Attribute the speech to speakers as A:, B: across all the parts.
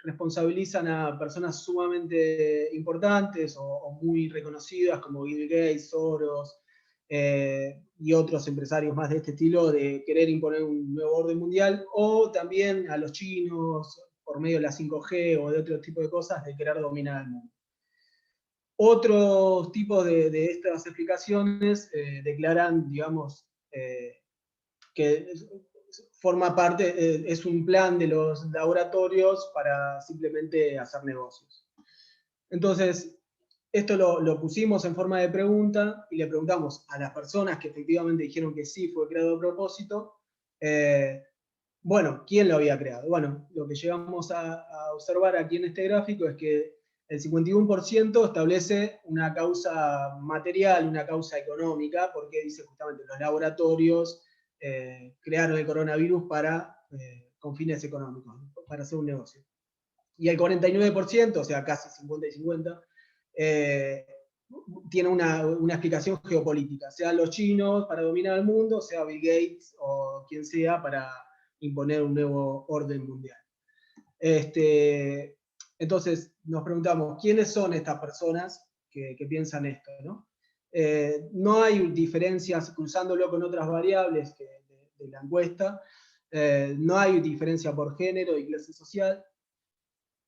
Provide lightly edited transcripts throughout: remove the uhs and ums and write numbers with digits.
A: responsabilizan a personas sumamente importantes o muy reconocidas como Bill Gates, Soros y otros empresarios más de este estilo de querer imponer un nuevo orden mundial, o también a los chinos por medio de la 5G o de otro tipo de cosas de querer dominar el mundo. Otros tipos de estas explicaciones declaran, digamos, que forma parte, es un plan de los laboratorios para simplemente hacer negocios. Entonces, esto lo pusimos en forma de pregunta y le preguntamos a las personas que efectivamente dijeron que sí fue creado a propósito, bueno, ¿quién lo había creado? Bueno, lo que llegamos a observar aquí en este gráfico es que el 51% establece una causa material, una causa económica, porque dice justamente los laboratorios crearon el coronavirus con fines económicos, para hacer un negocio. Y el 49%, o sea, casi 50 y 50, tiene una explicación geopolítica, sea los chinos para dominar el mundo, sea Bill Gates o quien sea para imponer un nuevo orden mundial. Entonces, nos preguntamos, ¿quiénes son estas personas que piensan esto? ¿No? No hay diferencias, cruzándolo con otras variables de la encuesta, no hay diferencia por género y clase social.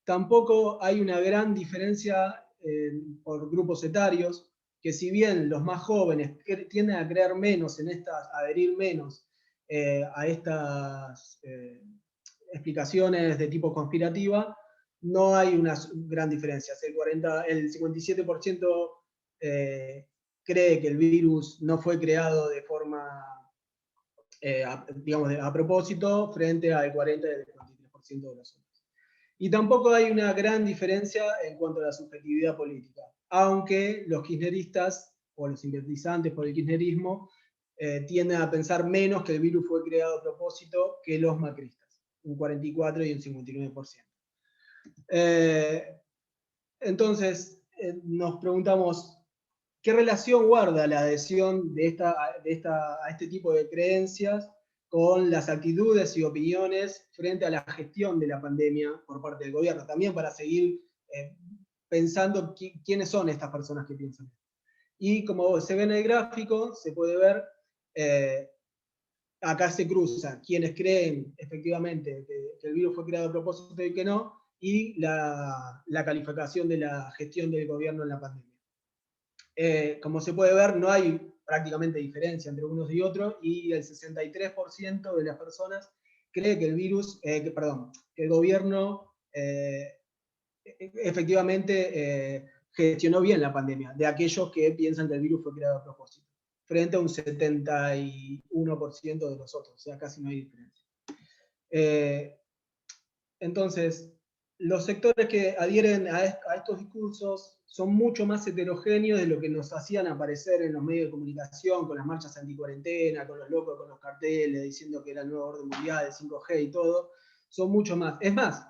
A: Tampoco hay una gran diferencia por grupos etarios, que si bien los más jóvenes tienden a creer menos en estas, a adherir menos a estas explicaciones de tipo conspirativa, no hay una gran diferencia. El 57% cree que el virus no fue creado de forma, digamos, a propósito, frente al 40 y el 53% de los otros. Y tampoco hay una gran diferencia en cuanto a la subjetividad política, aunque los kirchneristas o los simpatizantes por el kirchnerismo tienden a pensar menos que el virus fue creado a propósito que los macristas, un 44 y un 59%. Entonces, nos preguntamos, ¿qué relación guarda la adhesión a este tipo de creencias con las actitudes y opiniones frente a la gestión de la pandemia por parte del gobierno? También para seguir pensando quiénes son estas personas que piensan. Y como se ve en el gráfico, se puede ver, acá se cruza quienes creen efectivamente que el virus fue creado a propósito y que no, y la calificación de la gestión del gobierno en la pandemia. Como se puede ver, no hay prácticamente diferencia entre unos y otros, y el 63% de las personas cree que el virus, que el gobierno efectivamente gestionó bien la pandemia, de aquellos que piensan que el virus fue creado a propósito, frente a un 71% de los otros, o sea, casi no hay diferencia. Entonces, los sectores que adhieren a estos discursos son mucho más heterogéneos de lo que nos hacían aparecer en los medios de comunicación, con las marchas anticuarentena, con los locos, con los carteles, diciendo que era el nuevo orden mundial, el 5G y todo. Son mucho más. Es más,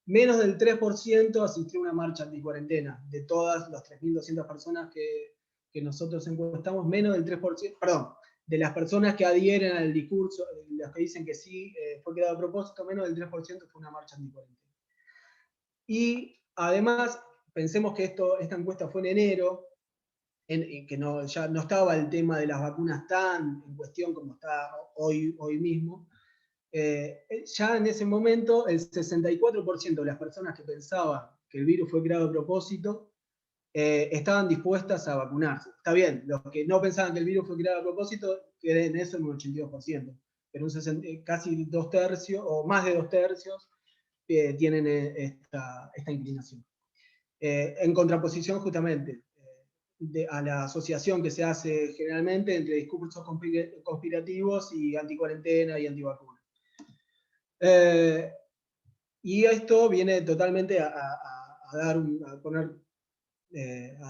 A: menos del 3% asistió a una marcha anticuarentena. De todas las 3.200 personas que nosotros encuestamos, menos del 3%, perdón, de las personas que adhieren al discurso, las que dicen que sí fue creado a propósito, menos del 3% fue una marcha anticuarentena. Y además, pensemos que esta encuesta fue en enero, que ya no estaba el tema de las vacunas tan en cuestión como está hoy mismo. Ya en ese momento, el 64% de las personas que pensaban que el virus fue creado a propósito estaban dispuestas a vacunarse. Está bien, los que no pensaban que el virus fue creado a propósito, creen eso en un 82%, pero casi 2/3 o más de 2/3 tienen esta inclinación. En contraposición justamente a la asociación que se hace generalmente entre discursos conspirativos y anticuarentena y antivacuna. Y esto viene totalmente a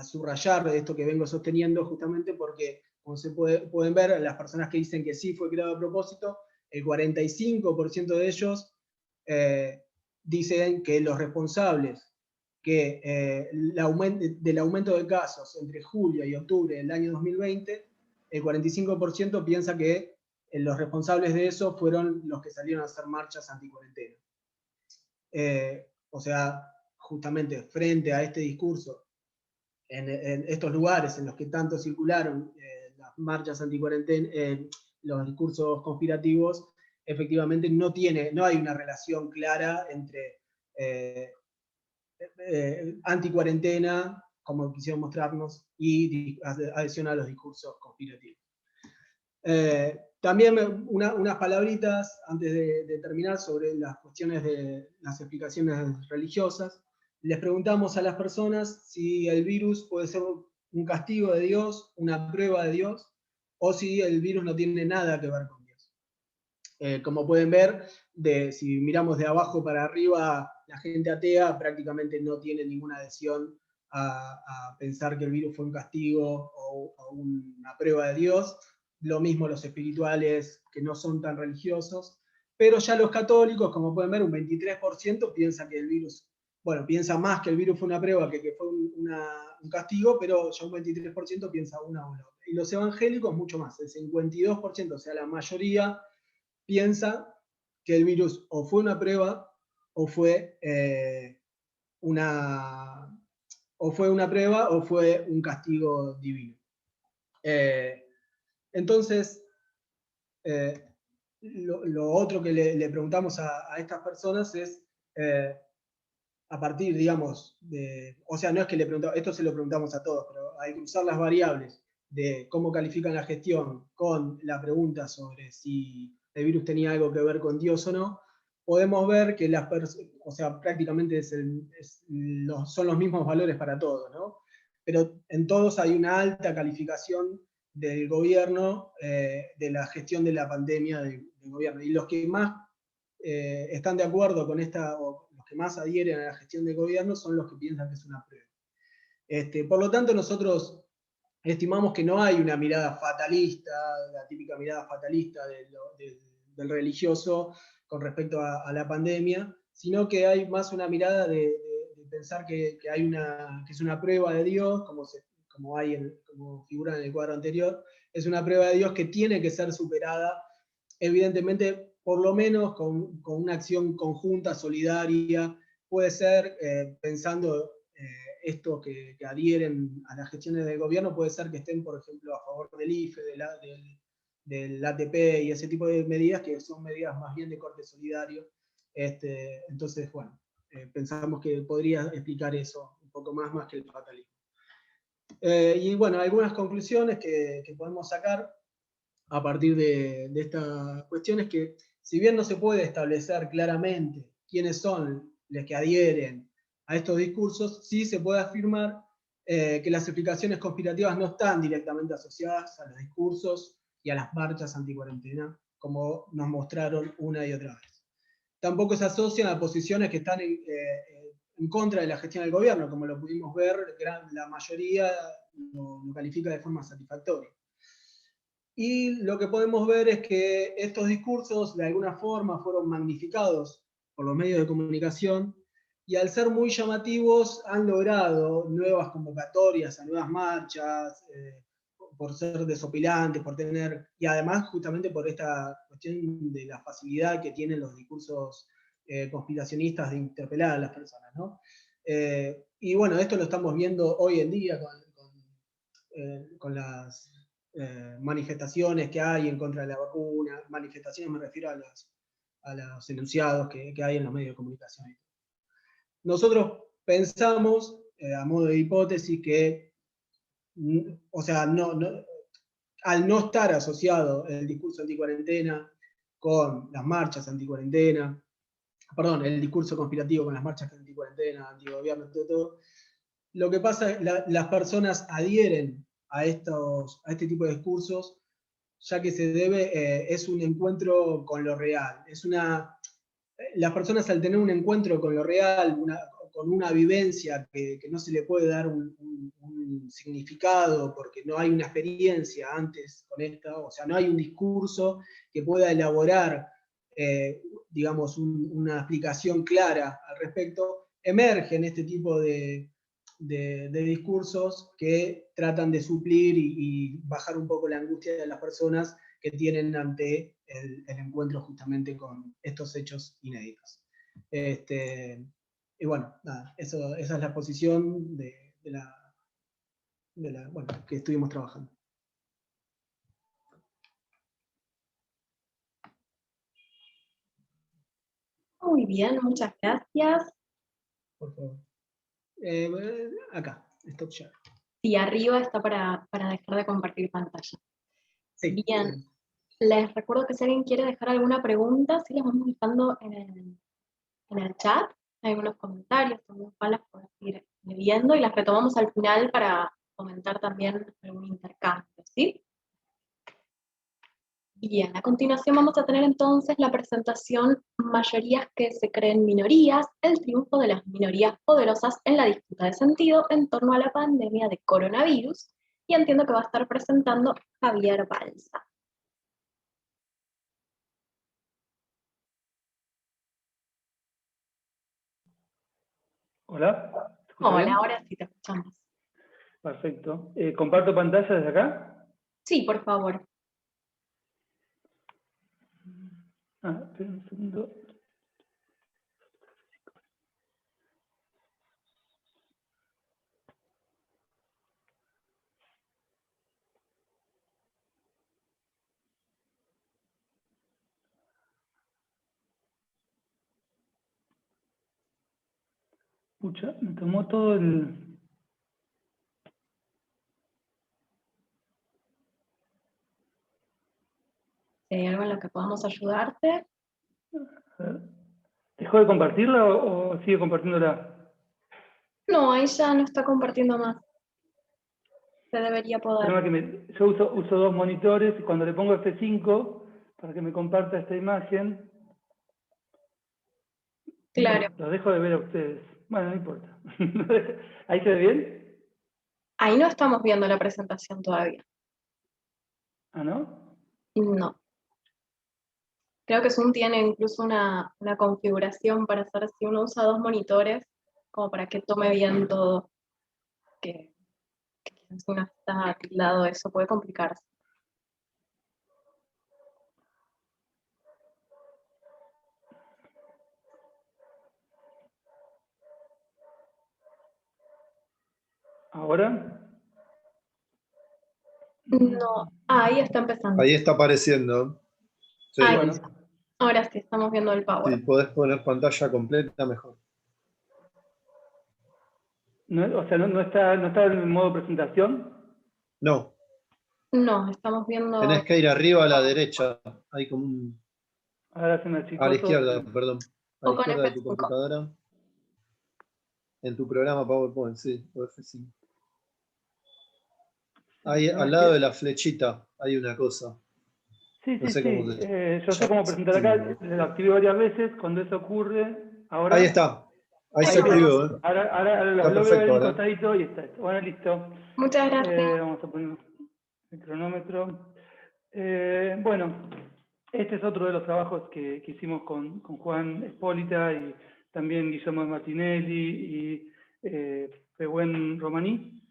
A: subrayar esto que vengo sosteniendo, justamente porque, como se pueden ver, las personas que dicen que sí fue creado a propósito, el 45% de ellos dicen que los responsables del aumento de casos entre julio y octubre del año 2020, el 45% piensa que los responsables de eso fueron los que salieron a hacer marchas anticuarentena. o sea, justamente frente a este discurso, en estos lugares en los que tanto circularon las marchas anticuarentena, los discursos conspirativos, efectivamente no hay una relación clara entre anticuarentena, como quisieron mostrarnos, y adhesión a los discursos conspirativos. También unas palabritas antes de terminar sobre las cuestiones de las explicaciones religiosas. Les preguntamos a las personas si el virus puede ser un castigo de Dios, una prueba de Dios, o si el virus no tiene nada que ver con Dios. Como pueden ver, si miramos de abajo para arriba, la gente atea prácticamente no tiene ninguna adhesión a pensar que el virus fue un castigo o una prueba de Dios. Lo mismo los espirituales que no son tan religiosos, pero ya los católicos, como pueden ver, un 23% piensa que el virus, bueno, piensa más que el virus fue una prueba que fue un castigo, pero ya un 23% piensa una o la otra. Y los evangélicos mucho más, el 52%, o sea, la mayoría piensa que el virus o fue una prueba o fue una prueba o fue un castigo divino. Entonces, lo otro que le preguntamos a estas personas es, a partir, digamos, o sea, no es que le preguntamos, esto se lo preguntamos a todos, pero hay que usar las variables de cómo califican la gestión con la pregunta sobre si el virus tenía algo que ver con Dios o no, podemos ver que o sea, prácticamente son los mismos valores para todos, ¿no? Pero en todos hay una alta calificación del gobierno, de la gestión de la pandemia del gobierno. Y los que más están de acuerdo con esta, o los que más adhieren a la gestión del gobierno, son los que piensan que es una prueba. Por lo tanto, nosotros estimamos que no hay una mirada fatalista, la típica mirada fatalista del religioso con respecto a la pandemia, sino que hay más una mirada de pensar que es una prueba de Dios, como figura en el cuadro anterior, es una prueba de Dios que tiene que ser superada, evidentemente, por lo menos con una acción conjunta, solidaria, puede ser, pensando estos que adhieren a las gestiones del gobierno, puede ser que estén, por ejemplo, a favor del IFE, del ATP y ese tipo de medidas, que son medidas más bien de corte solidario. Entonces, bueno, pensamos que podría explicar eso un poco más que el fatalismo. Y bueno, algunas conclusiones que podemos sacar a partir de esta cuestión es que, si bien no se puede establecer claramente quiénes son los que adhieren a estos discursos, sí se puede afirmar que las explicaciones conspirativas no están directamente asociadas a los discursos y a las marchas anticuarentena, como nos mostraron una y otra vez. Tampoco se asocian a posiciones que están en contra de la gestión del gobierno, como lo pudimos ver, la mayoría lo califica de forma satisfactoria. Y lo que podemos ver es que estos discursos de alguna forma fueron magnificados por los medios de comunicación, y al ser muy llamativos han logrado nuevas convocatorias a nuevas marchas, por ser desopilantes, y además justamente por esta cuestión de la facilidad que tienen los discursos conspiracionistas de interpelar a las personas, ¿no? Y bueno, esto lo estamos viendo hoy en día con las manifestaciones que hay en contra de la vacuna. Manifestaciones me refiero a los enunciados que hay en los medios de comunicación. Nosotros pensamos, a modo de hipótesis, que, o sea, al no estar asociado el discurso anticuarentena con las marchas anticuarentena, perdón, el discurso conspirativo con las marchas anticuarentena, antigobierno, todo, lo que pasa es que las personas adhieren a este tipo de discursos, ya que es un encuentro con lo real. Las personas, al tener un encuentro con lo real, con una vivencia que no se le puede dar un significado porque no hay una experiencia antes con esta, o sea, no hay un discurso que pueda elaborar, digamos, una explicación clara al respecto, emergen este tipo de discursos que tratan de suplir y bajar un poco la angustia de las personas que tienen ante el encuentro justamente con estos hechos inéditos. Y bueno, nada, esa es la posición bueno, que estuvimos trabajando.
B: Muy bien, muchas gracias.
A: Por favor. Acá, Stop Share.
B: Y arriba está para dejar de compartir pantalla.
A: Sí,
B: Bien,
A: sí.
B: les recuerdo que si alguien quiere dejar alguna pregunta, sí las vamos dejando en el chat. Hay algunos comentarios, también las podemos ir leyendo y las retomamos al final para comentar también algún intercambio, ¿sí? Bien, a continuación vamos a tener entonces la presentación Mayorías que se creen minorías, el triunfo de las minorías poderosas en la disputa de sentido en torno a la pandemia de coronavirus, y entiendo que va a estar presentando Javier Balsa.
C: Hola, ¿se escucha
B: Hola,
C: bien?
B: ahora sí te escuchamos.
C: Perfecto. ¿Comparto pantalla desde acá?
B: Sí, por favor.
C: Espera un segundo. Pucha, me tomó todo el...
B: Si hay algo en lo que podamos ayudarte.
C: A ver. ¿Dejó de compartirla o sigue compartiéndola?
B: No, ahí ya no está compartiendo más. Se debería poder.
C: Yo uso dos monitores y cuando le pongo F5 para que me comparta esta imagen,
B: Claro.
C: los dejo de ver a ustedes. Bueno, no importa. ¿Ahí se ve bien?
B: Ahí no estamos viendo la presentación todavía.
C: ¿Ah, no?
B: No. Creo que Zoom tiene incluso una configuración para hacer si uno usa dos monitores, como para que tome bien todo. Que quizás uno está tildado, eso puede complicarse.
C: ¿Ahora?
B: No, ahí está empezando.
D: Ahí está apareciendo. Sí.
B: Ahí,
C: Bueno,
B: ahora sí, estamos viendo el
D: Si
B: Power.
D: podés poner pantalla completa, mejor.
C: o sea, no está en modo presentación.
D: No,
B: No, estamos viendo...
D: tenés que ir arriba a la derecha. Hay como un...
C: Ahora se me
D: A
C: achicó
D: la
C: todo.
D: izquierda, perdón. A la
B: O con
D: izquierda de tu
B: F5.
D: computadora. En tu programa PowerPoint, sí, o F5. Ahí al lado de la flechita hay una cosa.
C: Sí,
D: No
C: sí,
D: sé cómo
C: sí.
D: se
C: Yo sé cómo presentar acá.
D: llama.
C: Lo activé varias veces. Cuando eso ocurre, ahora...
D: Ahí está. Ahí se
B: Ahí vamos.
D: activó, ¿eh?
C: Ahora
D: Está
C: lo veo
D: perfecto
C: ahí
D: ahora.
C: costadito y está. Bueno, listo.
B: Muchas gracias.
C: Vamos a poner el cronómetro. Bueno, este es otro de los trabajos que hicimos con Juan Espólita y también Guillermo Martinelli y Pehuen Romaní,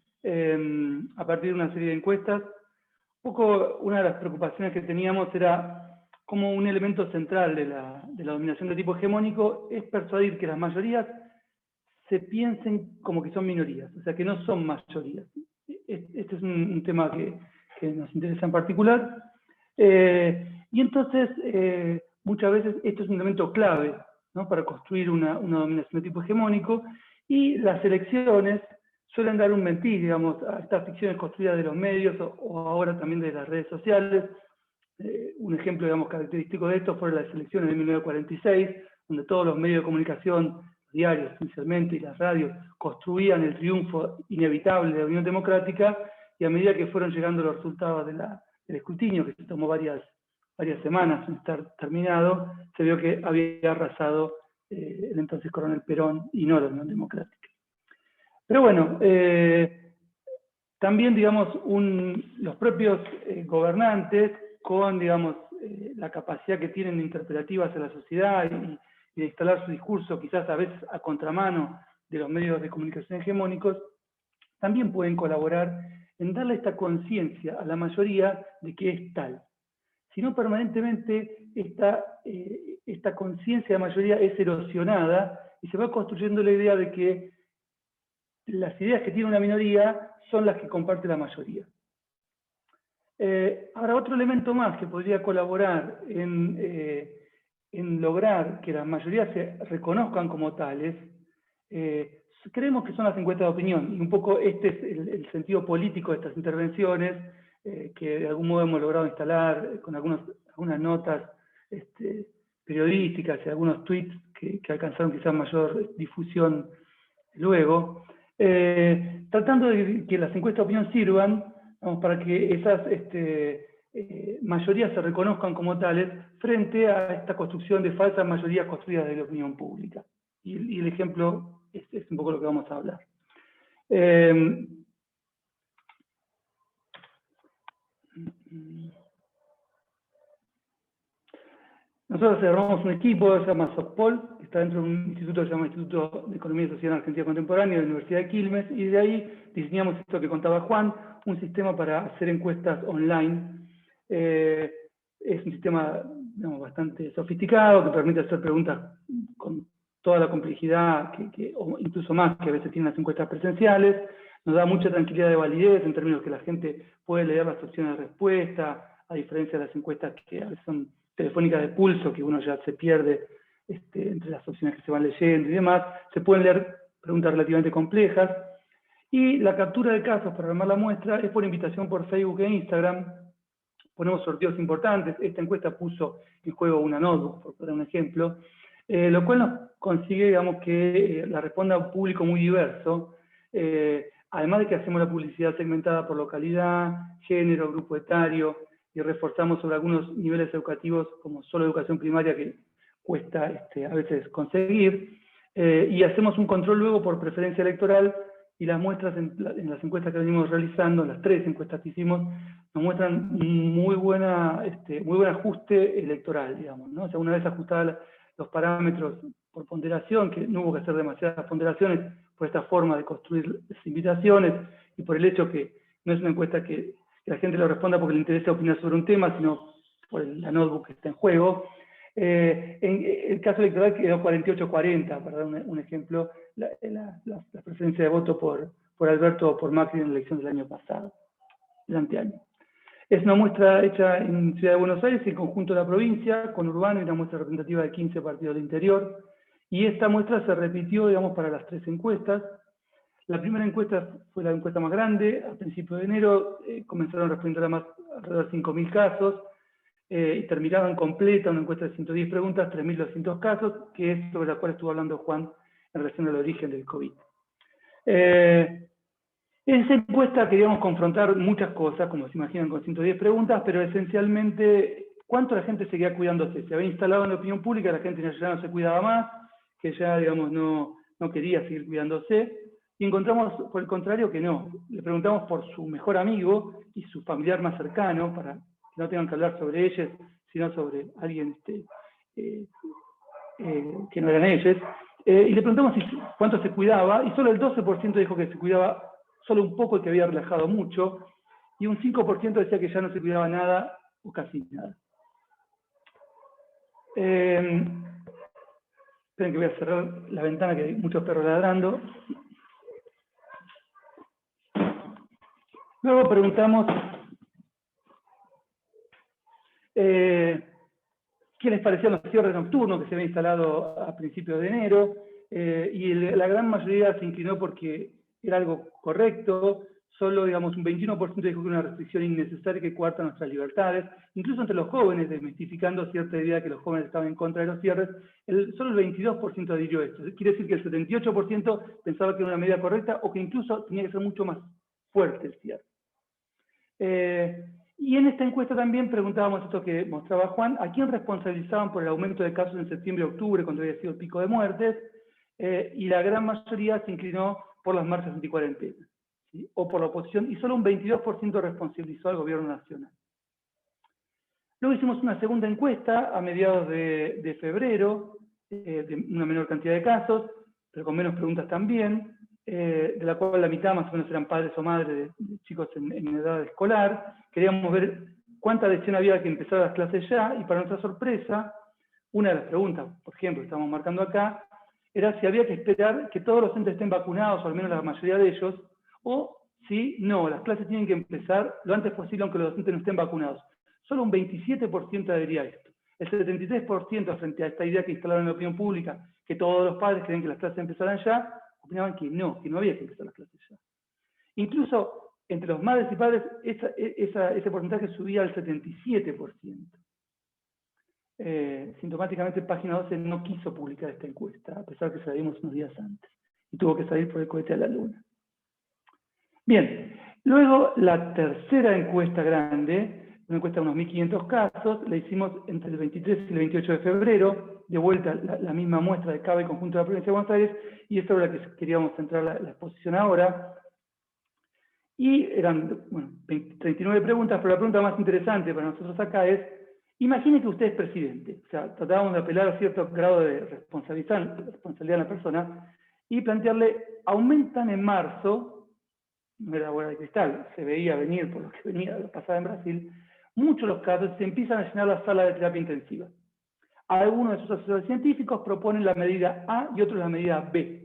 C: a partir de una serie de encuestas. Un poco una de las preocupaciones que teníamos era como un elemento central de la dominación de tipo hegemónico es persuadir que las mayorías se piensen como que son minorías, o sea, que no son mayorías. Este es un tema que nos interesa en particular. Y entonces, muchas veces esto es un elemento clave, ¿no?, para construir una dominación de tipo hegemónico, y las elecciones suelen dar un mentir, digamos, a estas ficciones construidas de los medios o ahora también de las redes sociales. Un ejemplo, digamos, característico de esto fueron las elecciones de 1946, donde todos los medios de comunicación, diarios esencialmente, y las radios, construían el triunfo inevitable de la Unión Democrática, y a medida que fueron llegando los resultados del escrutinio, que se tomó varias semanas en estar terminado, se vio que había arrasado el entonces coronel Perón y no la Unión Democrática. Pero bueno, también, digamos, los propios gobernantes, con, digamos, la capacidad que tienen de interpretativa hacia la sociedad y de instalar su discurso, quizás a veces a contramano de los medios de comunicación hegemónicos, también pueden colaborar en darle esta conciencia a la mayoría de que es tal. Si no, permanentemente está esta conciencia de mayoría es erosionada y se va construyendo la idea de que las ideas que tiene una minoría son las que comparte la mayoría. Ahora, otro elemento más que podría colaborar en lograr que las mayorías se reconozcan como tales, creemos que son las encuestas de opinión, y un poco este es el sentido político de estas intervenciones, que de algún modo hemos logrado instalar con algunas notas periodísticas y algunos tweets que alcanzaron quizás mayor difusión luego, tratando de que las encuestas de opinión sirvan, vamos, para que esas mayorías se reconozcan como tales frente a esta construcción de falsas mayorías construidas de la opinión pública. Y el ejemplo es un poco lo que vamos a hablar. Nosotros armamos un equipo que se llama SOCPOL, que está dentro de un instituto que se llama Instituto de Economía y Sociedad en Argentina Contemporánea de la Universidad de Quilmes, y de ahí diseñamos esto que contaba Juan, un sistema para hacer encuestas online. Es un sistema, digamos, bastante sofisticado, que permite hacer preguntas con toda la complejidad, o incluso más que a veces tienen las encuestas presenciales. Nos da mucha tranquilidad de validez en términos que la gente puede leer las opciones de respuesta, a diferencia de las encuestas que a veces son telefónicas de pulso, que uno ya se pierde entre las opciones que se van leyendo y demás. Se pueden leer preguntas relativamente complejas. Y la captura de casos para armar la muestra es por invitación por Facebook e Instagram. Ponemos sorteos importantes. Esta encuesta puso en juego una notebook, por poner un ejemplo, lo cual nos consigue, digamos, que la responda a un público muy diverso, además de que hacemos la publicidad segmentada por localidad, género, grupo etario, y reforzamos sobre algunos niveles educativos, como solo educación primaria, que cuesta a veces conseguir, y hacemos un control luego por preferencia electoral, y las muestras en las encuestas que venimos realizando, las 3 encuestas que hicimos, nos muestran muy buen ajuste electoral, digamos, ¿no? O sea, una vez ajustadas los parámetros por ponderación, que no hubo que hacer demasiadas ponderaciones por esta forma de construir las invitaciones, y por el hecho que no es una encuesta que la gente lo responda porque le interesa opinar sobre un tema, sino por la notebook que está en juego. En el caso electoral quedó 48-40, para dar un ejemplo, la preferencia de voto por Alberto o por Macri en la elección del año pasado, el anteaño. Es una muestra hecha en Ciudad de Buenos Aires, en conjunto de la provincia, con Urbano, y una muestra representativa de 15 partidos del interior. Y esta muestra se repitió, digamos, para las 3 encuestas. La primera encuesta fue la encuesta más grande, a principios de enero comenzaron a responder alrededor de 5.000 casos, y terminaban completa una encuesta de 110 preguntas, 3.200 casos, que es sobre la cual estuvo hablando Juan en relación al origen del COVID. En esa encuesta queríamos confrontar muchas cosas, como se imaginan, con 110 preguntas, pero esencialmente, ¿cuánto la gente seguía cuidándose? Se había instalado en la opinión pública, la gente ya no se cuidaba más, que ya, digamos, no quería seguir cuidándose. Y encontramos, por el contrario, que no. Le preguntamos por su mejor amigo y su familiar más cercano, para que no tengan que hablar sobre ellos, sino sobre alguien que no eran ellos. Y le preguntamos cuánto se cuidaba, y solo el 12% dijo que se cuidaba solo un poco y que había relajado mucho, y un 5% decía que ya no se cuidaba nada o casi nada. Esperen que voy a cerrar la ventana, que hay muchos perros ladrando. Luego preguntamos qué les parecían los cierres nocturnos que se habían instalado a principios de enero, y la gran mayoría se inclinó porque era algo correcto. Solo, digamos, un 21% dijo que era una restricción innecesaria que coarta nuestras libertades, incluso entre los jóvenes, desmistificando cierta idea de que los jóvenes estaban en contra de los cierres. Solo el 22% adhirió a esto. Quiere decir que el 78% pensaba que era una medida correcta, o que incluso tenía que ser mucho más fuerte el cierre. Y en esta encuesta también preguntábamos esto que mostraba Juan: ¿a quién responsabilizaban por el aumento de casos en septiembre y octubre, cuando había sido el pico de muertes? Y la gran mayoría se inclinó por las marchas anticuarentena, ¿sí? O por la oposición, y solo un 22% responsabilizó al gobierno nacional. Luego hicimos una segunda encuesta a mediados de febrero, de una menor cantidad de casos, pero con menos preguntas también, de la cual la mitad más o menos eran padres o madres de chicos en edad escolar. Queríamos ver cuánta adhesión había que empezar las clases ya, y para nuestra sorpresa, Una de las preguntas, por ejemplo, que estamos marcando acá, era si había que esperar que todos los docentes estén vacunados, o al menos la mayoría de ellos, o si no, las clases tienen que empezar lo antes posible aunque los docentes no estén vacunados. Solo un 27% adhería a esto. El 73% frente a esta idea que instalaron en la opinión pública, que todos los padres creen que las clases empezaran ya, opinaban que no había que empezar las clases ya. Incluso entre los madres y padres ese porcentaje subía al 77%. Sintomáticamente Página 12 no quiso publicar esta encuesta, a pesar que se la dimos unos días antes, y tuvo que salir por el cohete a la luna. Bien, luego la tercera encuesta grande, una encuesta de unos 1.500 casos, la hicimos entre el 23 y el 28 de febrero, de vuelta la misma muestra de cada conjunto de la provincia de Buenos Aires, y es sobre la que queríamos centrar la exposición ahora. Y eran, bueno, 39 preguntas, pero la pregunta más interesante para nosotros acá es: imagine que usted es presidente. O sea, tratábamos de apelar a cierto grado de responsabilidad en la persona y plantearle: aumentan en marzo, no era bola de cristal, se veía venir por lo que venía pasaba en Brasil, muchos los casos se empiezan a llenar la sala de terapia intensiva. Algunos de sus asesores científicos proponen la medida A y otros la medida B.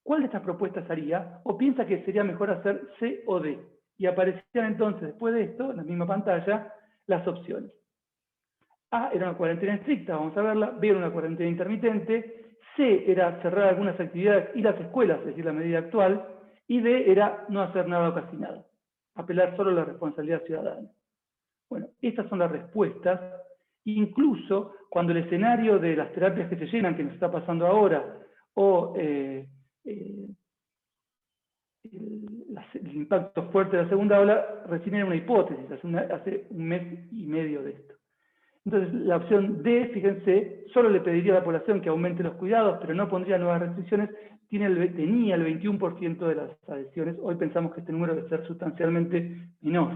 C: ¿Cuál de estas propuestas haría? ¿O piensa que sería mejor hacer C o D? Y aparecían entonces, después de esto, en la misma pantalla, las opciones. A era una cuarentena estricta, vamos a verla. B era una cuarentena intermitente. C era cerrar algunas actividades y las escuelas, es decir, la medida actual. Y D era no hacer nada o casi nada. Apelar solo a la responsabilidad ciudadana. Bueno, estas son las respuestas. Incluso cuando el escenario de las terapias que se llenan, que nos está pasando ahora, o el impacto fuerte de la segunda ola, recién era una hipótesis, hace un mes y medio de esto. Entonces, la opción D, fíjense, solo le pediría a la población que aumente los cuidados, pero no pondría nuevas restricciones, tenía el 21% de las adhesiones. Hoy pensamos que este número debe ser sustancialmente menor.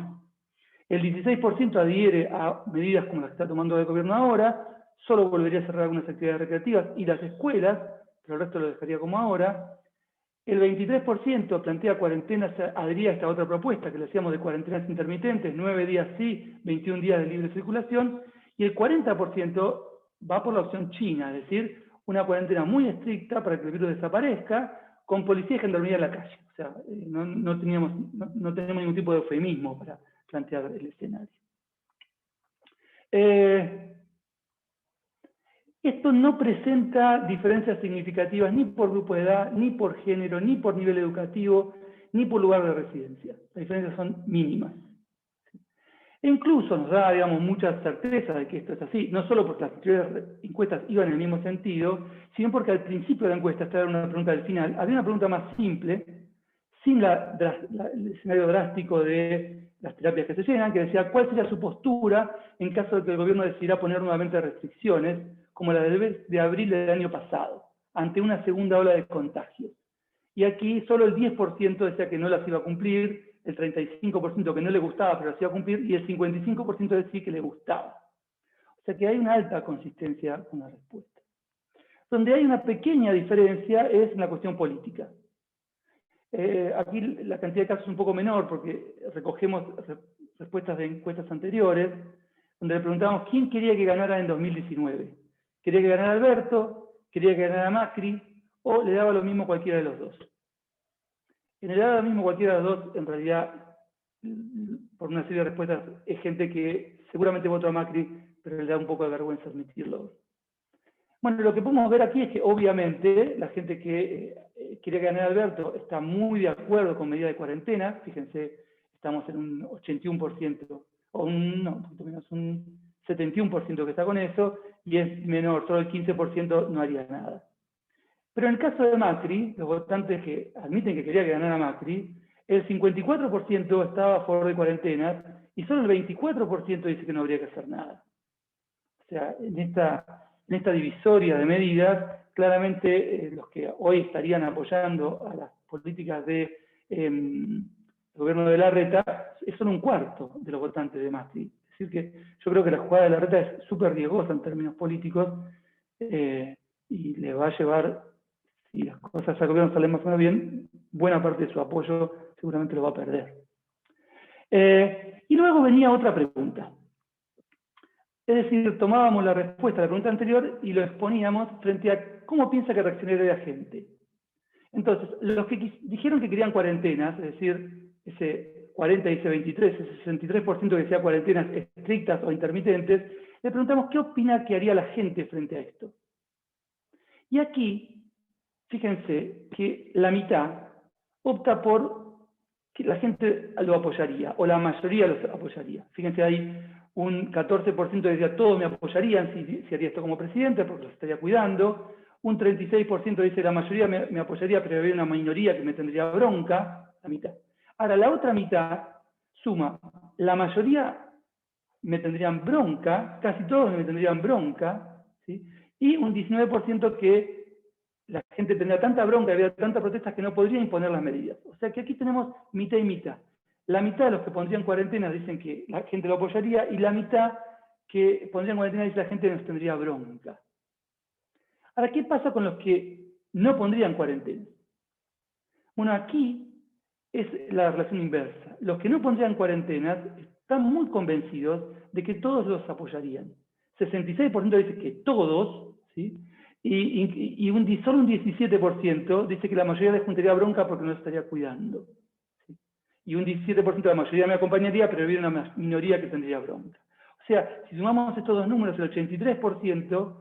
C: El 16% adhiere a medidas como las que está tomando el gobierno ahora, solo volvería a cerrar algunas actividades recreativas y las escuelas, pero el resto lo dejaría como ahora. El 23% plantea cuarentenas, adhería a esta otra propuesta que le decíamos de cuarentenas intermitentes, 9 días sí, 21 días de libre circulación, y el 40% va por la opción china, es decir, una cuarentena muy estricta para que el virus desaparezca, con policía y gendarmería en la calle. O sea, no tenemos ningún tipo de eufemismo para plantear el escenario. Esto no presenta diferencias significativas ni por grupo de edad, ni por género, ni por nivel educativo, ni por lugar de residencia. Las diferencias son mínimas. E incluso nos da, digamos, mucha certeza de que esto es así, no solo porque las anteriores encuestas iban en el mismo sentido, sino porque al principio de la encuesta, esta era una pregunta del final, había una pregunta más simple, sin el escenario drástico de las terapias que se llenan, que decía cuál sería su postura en caso de que el gobierno decidiera poner nuevamente restricciones, como la de abril del año pasado, ante una segunda ola de contagios. Y aquí solo el 10% decía que no las iba a cumplir, el 35% que no le gustaba pero las iba a cumplir, y el 55% decía que le gustaba. O sea que hay una alta consistencia con la respuesta. Donde hay una pequeña diferencia es en la cuestión política. Aquí la cantidad de casos es un poco menor porque recogemos respuestas de encuestas anteriores, donde le preguntábamos quién quería que ganara en 2019. ¿Quería que ganara Alberto? ¿Quería que ganara Macri? ¿O le daba lo mismo cualquiera de los dos? En el daba lo mismo cualquiera de los dos, en realidad, por una serie de respuestas, es gente que seguramente votó a Macri, pero le da un poco de vergüenza admitirlo. Bueno, lo que podemos ver aquí es que obviamente la gente que quería que ganara Alberto está muy de acuerdo con medidas de cuarentena. Fíjense, estamos en un 81%, o un 71% que está con eso, y es menor, solo el 15% no haría nada. Pero en el caso de Macri, los votantes que admiten que quería que ganara Macri, el 54% estaba a favor de cuarentenas, y solo el 24% dice que no habría que hacer nada. O sea, en esta divisoria de medidas, claramente los que hoy estarían apoyando a las políticas del gobierno de Larreta son un cuarto de los votantes de Macri. Es decir que yo creo que la jugada de Larreta es súper riesgosa en términos políticos y le va a llevar, si las cosas al gobierno salen más o menos bien, buena parte de su apoyo seguramente lo va a perder. Y luego venía otra pregunta. Es decir, tomábamos la respuesta a la pregunta anterior y lo exponíamos frente a cómo piensa que reaccionaría la gente. Entonces, los que dijeron que querían cuarentenas, es decir, ese 40 y ese 23, ese 63% que decía cuarentenas estrictas o intermitentes, le preguntamos qué opina que haría la gente frente a esto. Y aquí, fíjense que la mitad opta por que la gente lo apoyaría, o la mayoría lo apoyaría. Fíjense, hay un 14% que decía todos me apoyarían si haría esto como presidente, porque los estaría cuidando. Un 36% dice la mayoría me apoyaría, pero habría una minoría que me tendría bronca, la mitad. Ahora, la otra mitad suma, la mayoría me tendrían bronca, casi todos me tendrían bronca, ¿sí? Y un 19% que la gente tendría tanta bronca, había tantas protestas que no podría imponer las medidas. O sea que aquí tenemos mitad y mitad. La mitad de los que pondrían cuarentena dicen que la gente lo apoyaría, y la mitad que pondrían cuarentena dice que la gente nos tendría bronca. Ahora, ¿qué pasa con los que no pondrían cuarentena? Bueno, aquí es la relación inversa. Los que no pondrían cuarentenas están muy convencidos de que todos los apoyarían. 66% dice que todos, ¿sí? Y solo un 17% dice que la mayoría les juntaría bronca porque no los estaría cuidando. ¿Sí? Y un 17% de la mayoría me acompañaría, pero habría una minoría que tendría bronca. O sea, si sumamos estos dos números, el 83%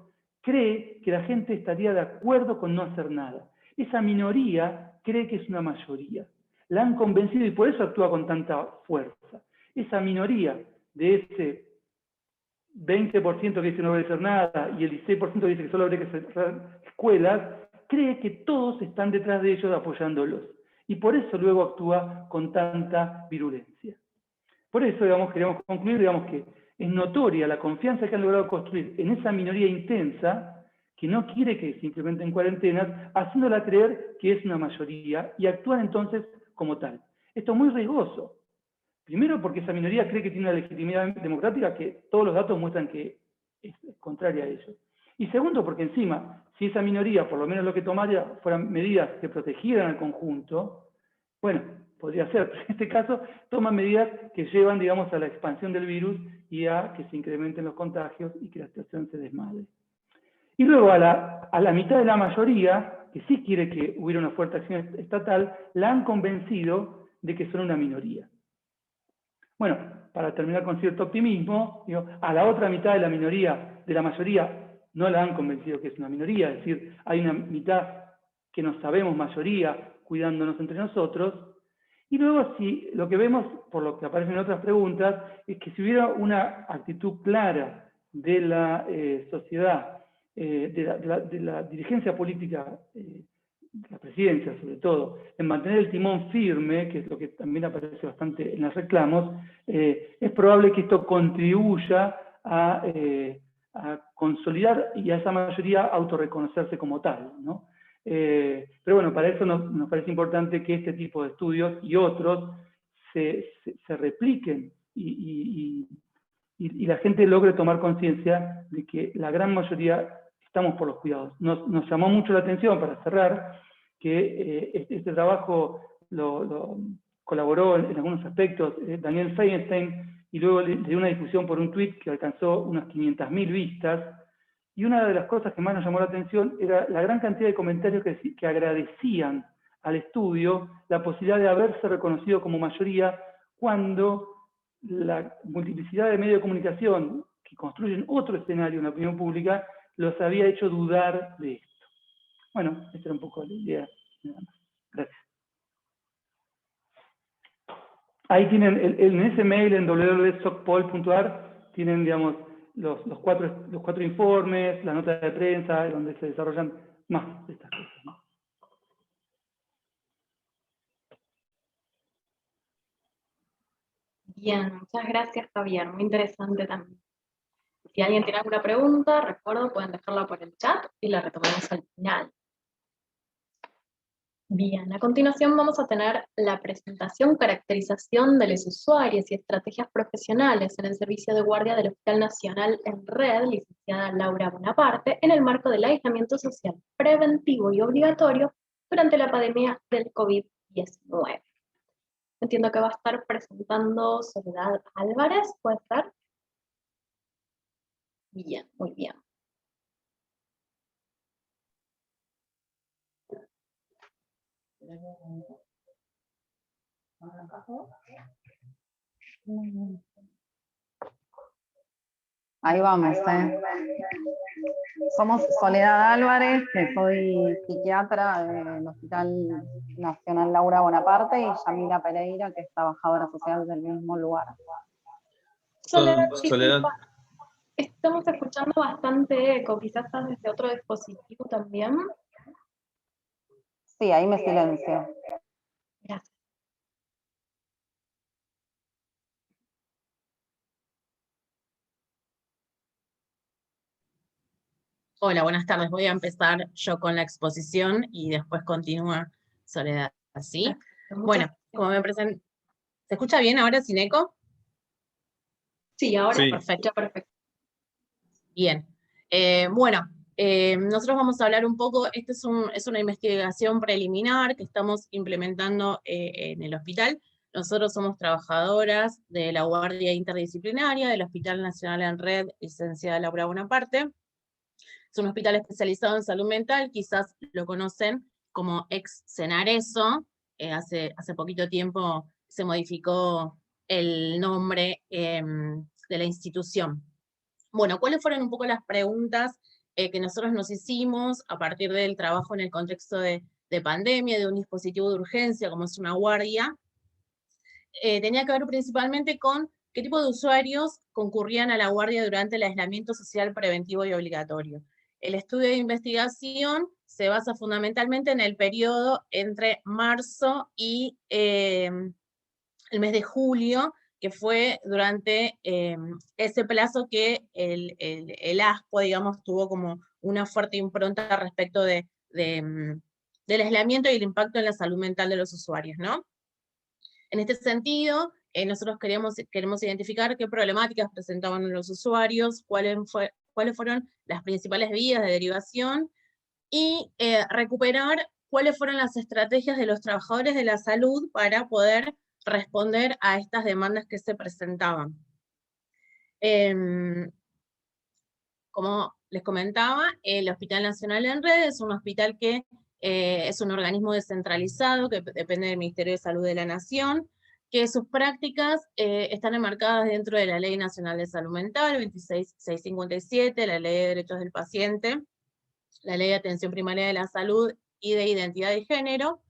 C: cree que la gente estaría de acuerdo con no hacer nada. Esa minoría cree que es una mayoría. La han convencido y por eso actúa con tanta fuerza. Esa minoría de ese 20% que dice no debe hacer nada y el 16% que dice que solo habría que cerrar escuelas, cree que todos están detrás de ellos apoyándolos. Y por eso luego actúa con tanta virulencia. Por eso, digamos, queríamos concluir, digamos, que es notoria la confianza que han logrado construir en esa minoría intensa que no quiere que se implementen cuarentenas, haciéndola creer que es una mayoría y actúan entonces como tal. Esto es muy riesgoso. Primero porque esa minoría cree que tiene una legitimidad democrática que todos los datos muestran que es contraria a ello. Y segundo porque encima, si esa minoría, por lo menos lo que tomaría, fueran medidas que protegieran al conjunto, bueno, podría ser, pero en este caso toman medidas que llevan, digamos, a la expansión del virus y a que se incrementen los contagios y que la situación se desmadre. Y luego a la mitad de la mayoría, que sí quiere que hubiera una fuerte acción estatal, la han convencido de que son una minoría. Bueno, para terminar con cierto optimismo, digo, a la otra mitad de la minoría, de la mayoría, no la han convencido que es una minoría, es decir, hay una mitad que nos sabemos mayoría cuidándonos entre nosotros, y luego si lo que vemos, por lo que aparecen en otras preguntas, es que si hubiera una actitud clara de la sociedad, de la dirigencia política, la presidencia sobre todo, en mantener el timón firme, que es lo que también aparece bastante en los reclamos, es probable que esto contribuya a consolidar y a esa mayoría autorreconocerse como tal, ¿no? Pero bueno, para eso nos parece importante que este tipo de estudios y otros se repliquen y la gente logre tomar conciencia de que la gran mayoría estamos por los cuidados. Nos llamó mucho la atención, para cerrar, que este trabajo lo colaboró en algunos aspectos Daniel Feinstein, y luego le dio una difusión por un tweet que alcanzó unas 500.000 vistas, y una de las cosas que más nos llamó la atención era la gran cantidad de comentarios que agradecían al estudio la posibilidad de haberse reconocido como mayoría cuando la multiplicidad de medios de comunicación que construyen otro escenario en la opinión pública los había hecho dudar de esto. Bueno, esta era un poco la idea. Gracias. Ahí tienen, en ese mail, en www.socpol.ar, tienen, digamos, los cuatro informes, la nota de prensa, donde se desarrollan más de estas cosas, ¿no?
B: Bien, muchas gracias, Javier. Muy interesante también. Si alguien tiene alguna pregunta, recuerdo, pueden dejarla por el chat y la retomamos al final. Bien, a continuación vamos a tener la presentación, caracterización de los usuarios y estrategias profesionales en el servicio de guardia del Hospital Nacional en Red, licenciada Laura Bonaparte, en el marco del aislamiento social preventivo y obligatorio durante la pandemia del COVID-19. Entiendo que va a estar presentando Soledad Álvarez, ¿puede ser? Bien, muy bien.
E: Ahí vamos, Somos Soledad Álvarez, que soy psiquiatra del Hospital Nacional Laura Bonaparte, y Yamila Pereira, que es trabajadora social del mismo lugar.
B: Soledad,
D: Soledad.
B: disculpa, estamos escuchando bastante eco, quizás estás desde otro dispositivo también.
E: Sí, ahí me silencio.
B: Gracias.
F: Hola, buenas tardes. Voy a empezar yo con la exposición y después continúa Soledad. ¿Sí? Bueno, como me presenté, ¿se escucha bien ahora sin eco?
B: Sí, ahora
D: Sí.
B: perfecto, perfecto.
F: Bien. Bueno, nosotros vamos a hablar un poco, es una investigación preliminar que estamos implementando en el hospital. Nosotros somos trabajadoras de la Guardia Interdisciplinaria del Hospital Nacional en Red, licenciada Laura Bonaparte. Es un hospital especializado en salud mental, quizás lo conocen como ex Senareso. Hace poquito tiempo se modificó el nombre de la institución. Bueno, ¿cuáles fueron un poco las preguntas que nosotros nos hicimos a partir del trabajo en el contexto de pandemia, de un dispositivo de urgencia como es una guardia? Tenía que ver principalmente con qué tipo de usuarios concurrían a la guardia durante el aislamiento social preventivo y obligatorio. El estudio de investigación se basa fundamentalmente en el periodo entre marzo y el mes de julio, que fue durante ese plazo que el ASPO, digamos, tuvo como una fuerte impronta respecto del aislamiento y el impacto en la salud mental de los usuarios, ¿no? En este sentido, nosotros queremos identificar qué problemáticas presentaban los usuarios, cuáles fueron las principales vías de derivación, y recuperar cuáles fueron las estrategias de los trabajadores de la salud para poder responder a estas demandas que se presentaban. Como les comentaba, el Hospital Nacional en Red es un hospital que es un organismo descentralizado que depende del Ministerio de Salud de la Nación, que sus prácticas están enmarcadas dentro de la Ley Nacional de Salud Mental, 26657, la Ley de Derechos del Paciente, la Ley de Atención Primaria de la Salud y de Identidad de Género.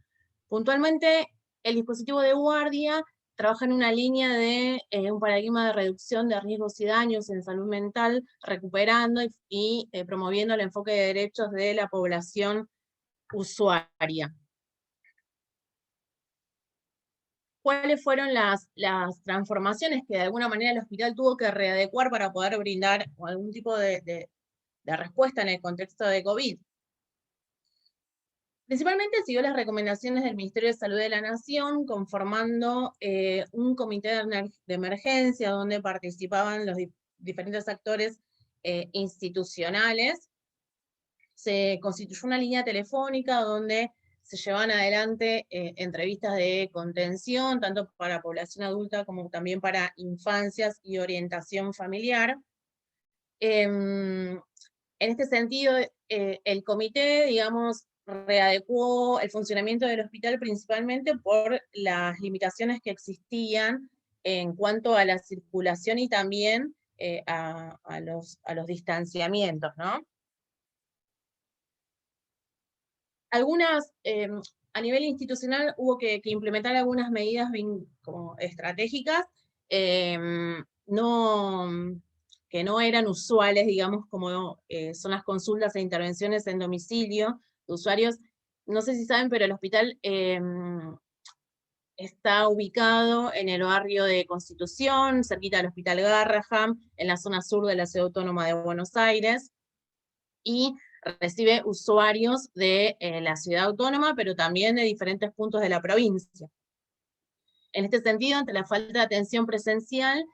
F: Puntualmente, el dispositivo de guardia trabaja en una línea de un paradigma de reducción de riesgos y daños en salud mental, recuperando y promoviendo el enfoque de derechos de la población usuaria. ¿Cuáles fueron las transformaciones que de alguna manera el hospital tuvo que readecuar para poder brindar algún tipo de respuesta en el contexto de COVID? Principalmente siguió las recomendaciones del Ministerio de Salud de la Nación, conformando un comité de emergencia donde participaban los diferentes actores institucionales. Se constituyó una línea telefónica donde se llevan adelante entrevistas de contención, tanto para población adulta como también para infancias y orientación familiar. En este sentido, el comité, digamos, readecuó el funcionamiento del hospital principalmente por las limitaciones que existían en cuanto a la circulación y también a los distanciamientos, ¿no? A nivel institucional hubo que implementar algunas medidas como estratégicas, que no eran usuales, digamos, como son las consultas e intervenciones en domicilio de usuarios. No sé si saben, pero el hospital está ubicado en el barrio de Constitución, cerquita del Hospital Garraham, en la zona sur de la Ciudad Autónoma de Buenos Aires, y recibe usuarios de la Ciudad Autónoma, pero también de diferentes puntos de la provincia. En este sentido, ante la falta de atención presencial,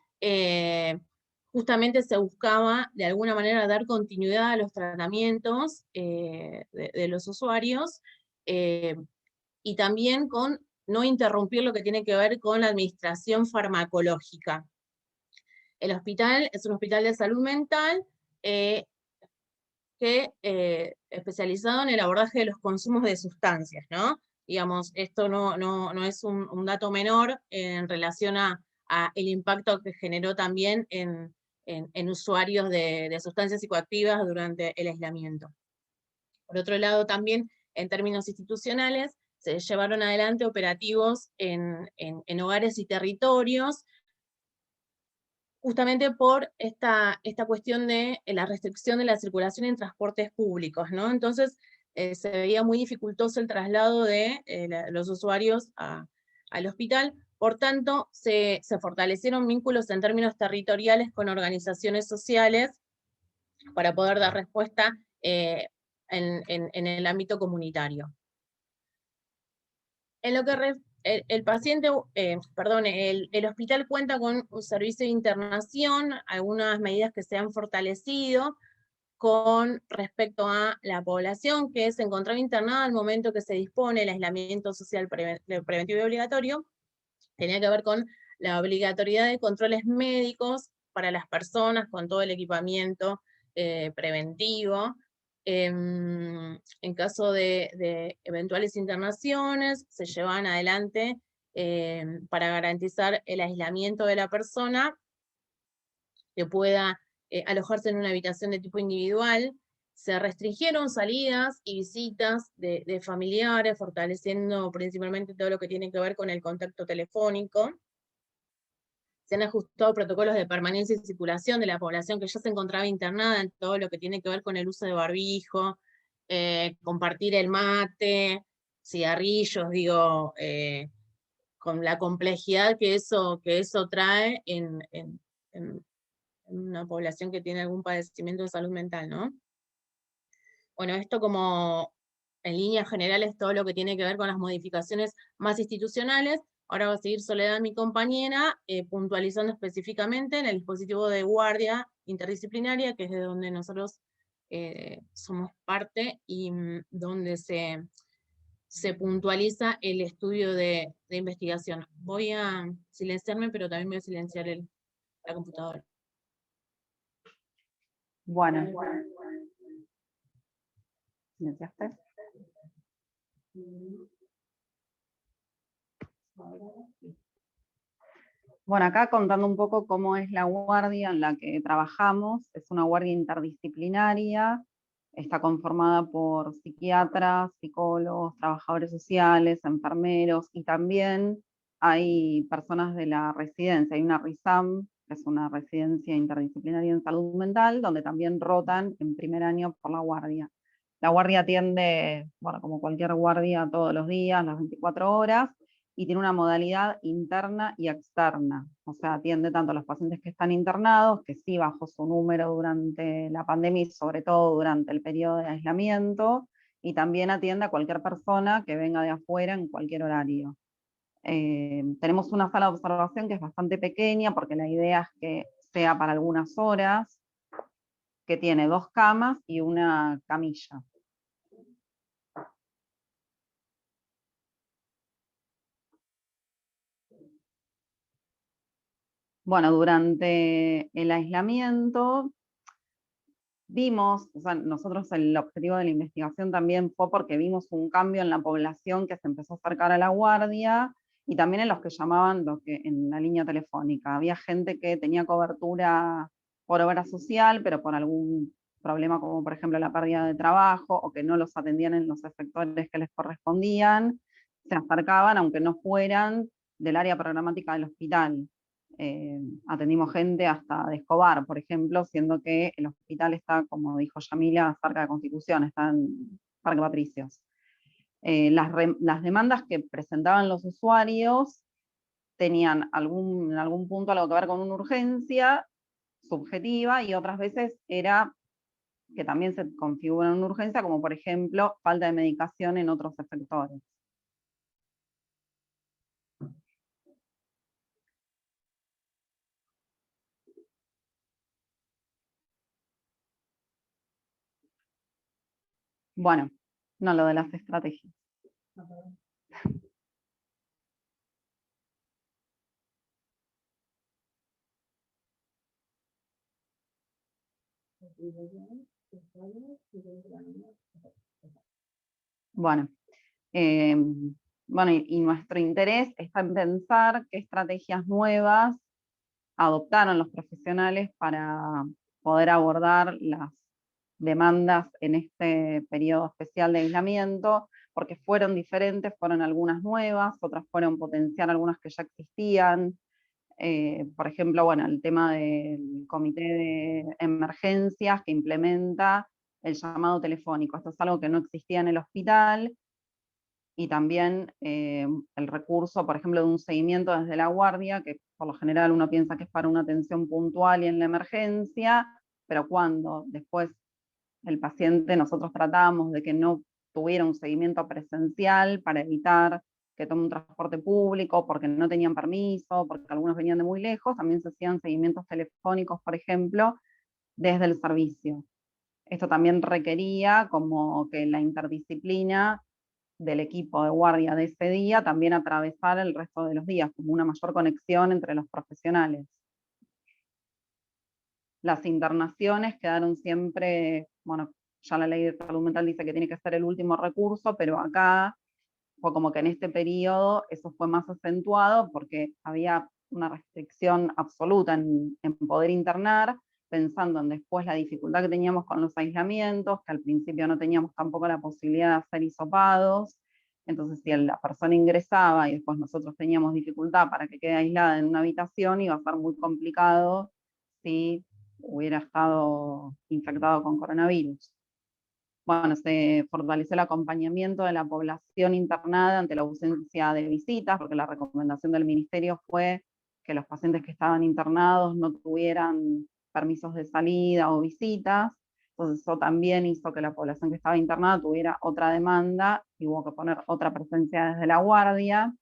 F: justamente se buscaba de alguna manera dar continuidad a los tratamientos de los usuarios, y también con no interrumpir lo que tiene que ver con la administración farmacológica. El hospital es un hospital de salud mental especializado en el abordaje de los consumos de sustancias, ¿no? Digamos, esto no es un dato menor en relación a el impacto que generó también en usuarios de sustancias psicoactivas durante el aislamiento. Por otro lado, también, en términos institucionales, se llevaron adelante operativos en hogares y territorios, justamente por esta cuestión de la restricción de la circulación en transportes públicos, ¿no? Entonces, se veía muy dificultoso el traslado de los usuarios al hospital. Por tanto, se fortalecieron vínculos en términos territoriales con organizaciones sociales para poder dar respuesta en el ámbito comunitario. En lo que el hospital cuenta con un servicio de internación, algunas medidas que se han fortalecido con respecto a la población que se encontraba internada al momento que se dispone el aislamiento social preventivo y obligatorio, tenía que ver con la obligatoriedad de controles médicos para las personas con todo el equipamiento preventivo. En caso de eventuales internaciones, se llevan adelante para garantizar el aislamiento de la persona, que pueda alojarse en una habitación de tipo individual. Se restringieron salidas y visitas de familiares, fortaleciendo principalmente todo lo que tiene que ver con el contacto telefónico. Se han ajustado protocolos de permanencia y circulación de la población que ya se encontraba internada en todo lo que tiene que ver con el uso de barbijo, compartir el mate, cigarrillos, digo, con la complejidad que eso trae en una población que tiene algún padecimiento de salud mental, ¿no? Bueno, esto como en líneas generales todo lo que tiene que ver con las modificaciones más institucionales. Ahora va a seguir Soledad, mi compañera, puntualizando específicamente en el dispositivo de guardia interdisciplinaria, que es de donde nosotros somos parte, y donde se puntualiza el estudio de investigación. Voy a silenciarme, pero también voy a silenciar la computadora.
E: Bueno. ¿Silenciaste? Bueno, acá contando un poco cómo es la guardia en la que trabajamos. Es una guardia interdisciplinaria, está conformada por psiquiatras, psicólogos, trabajadores sociales, enfermeros, y también hay personas de la residencia. Hay una RISAM, que es una residencia interdisciplinaria en salud mental, donde también rotan en primer año por la guardia. La guardia atiende, bueno, como cualquier guardia, todos los días, las 24 horas, y tiene una modalidad interna y externa. O sea, atiende tanto a los pacientes que están internados, que sí bajó su número durante la pandemia y sobre todo durante el periodo de aislamiento, y también atiende a cualquier persona que venga de afuera en cualquier horario. Tenemos una sala de observación que es bastante pequeña, porque la idea es que sea para algunas horas, que tiene 2 camas y una camilla. Bueno, durante el aislamiento vimos, o sea, nosotros el objetivo de la investigación también fue porque vimos un cambio en la población que se empezó a acercar a la guardia, y también en los que llamaban en la línea telefónica. Había gente que tenía cobertura por obra social, pero por algún problema como por ejemplo la pérdida de trabajo, o que no los atendían en los efectores que les correspondían, se acercaban aunque no fueran del área programática del hospital. Atendimos gente hasta de Escobar, por ejemplo, siendo que el hospital está, como dijo Yamila, cerca de Constitución, está en Parque Patricios. Las demandas que presentaban los usuarios tenían en algún punto algo que ver con una urgencia subjetiva, y otras veces era que también se configura una urgencia, como por ejemplo falta de medicación en otros efectores. Bueno, no, lo de las estrategias. Bueno, eh, bueno, y nuestro interés está en pensar qué estrategias nuevas adoptaron los profesionales para poder abordar las demandas en este periodo especial de aislamiento, porque fueron diferentes, fueron algunas nuevas, otras fueron potenciar algunas que ya existían. Por ejemplo, bueno, el tema del comité de emergencias que implementa el llamado telefónico. Esto es algo que no existía en el hospital, y también el recurso, por ejemplo, de un seguimiento desde la guardia, que por lo general uno piensa que es para una atención puntual y en la emergencia, pero cuando después el paciente, nosotros tratamos de que no tuviera un seguimiento presencial para evitar que tome un transporte público, porque no tenían permiso, porque algunos venían de muy lejos, también se hacían seguimientos telefónicos, por ejemplo, desde el servicio. Esto también requería como que la interdisciplina del equipo de guardia de ese día también atravesar el resto de los días, como una mayor conexión entre los profesionales. Las internaciones quedaron siempre, bueno, ya la ley de salud mental dice que tiene que ser el último recurso, pero acá fue como que en este periodo eso fue más acentuado porque había una restricción absoluta en poder internar, pensando en después la dificultad que teníamos con los aislamientos, que al principio no teníamos tampoco la posibilidad de hacer hisopados. Entonces, si la persona ingresaba y después nosotros teníamos dificultad para que quede aislada en una habitación, iba a ser muy complicado si hubiera estado infectado con coronavirus. Bueno, se fortaleció el acompañamiento de la población internada ante la ausencia de visitas, porque la recomendación del ministerio fue que los pacientes que estaban internados no tuvieran permisos de salida o visitas. Entonces eso también hizo que la población que estaba internada tuviera otra demanda y hubo que poner otra presencia desde la guardia.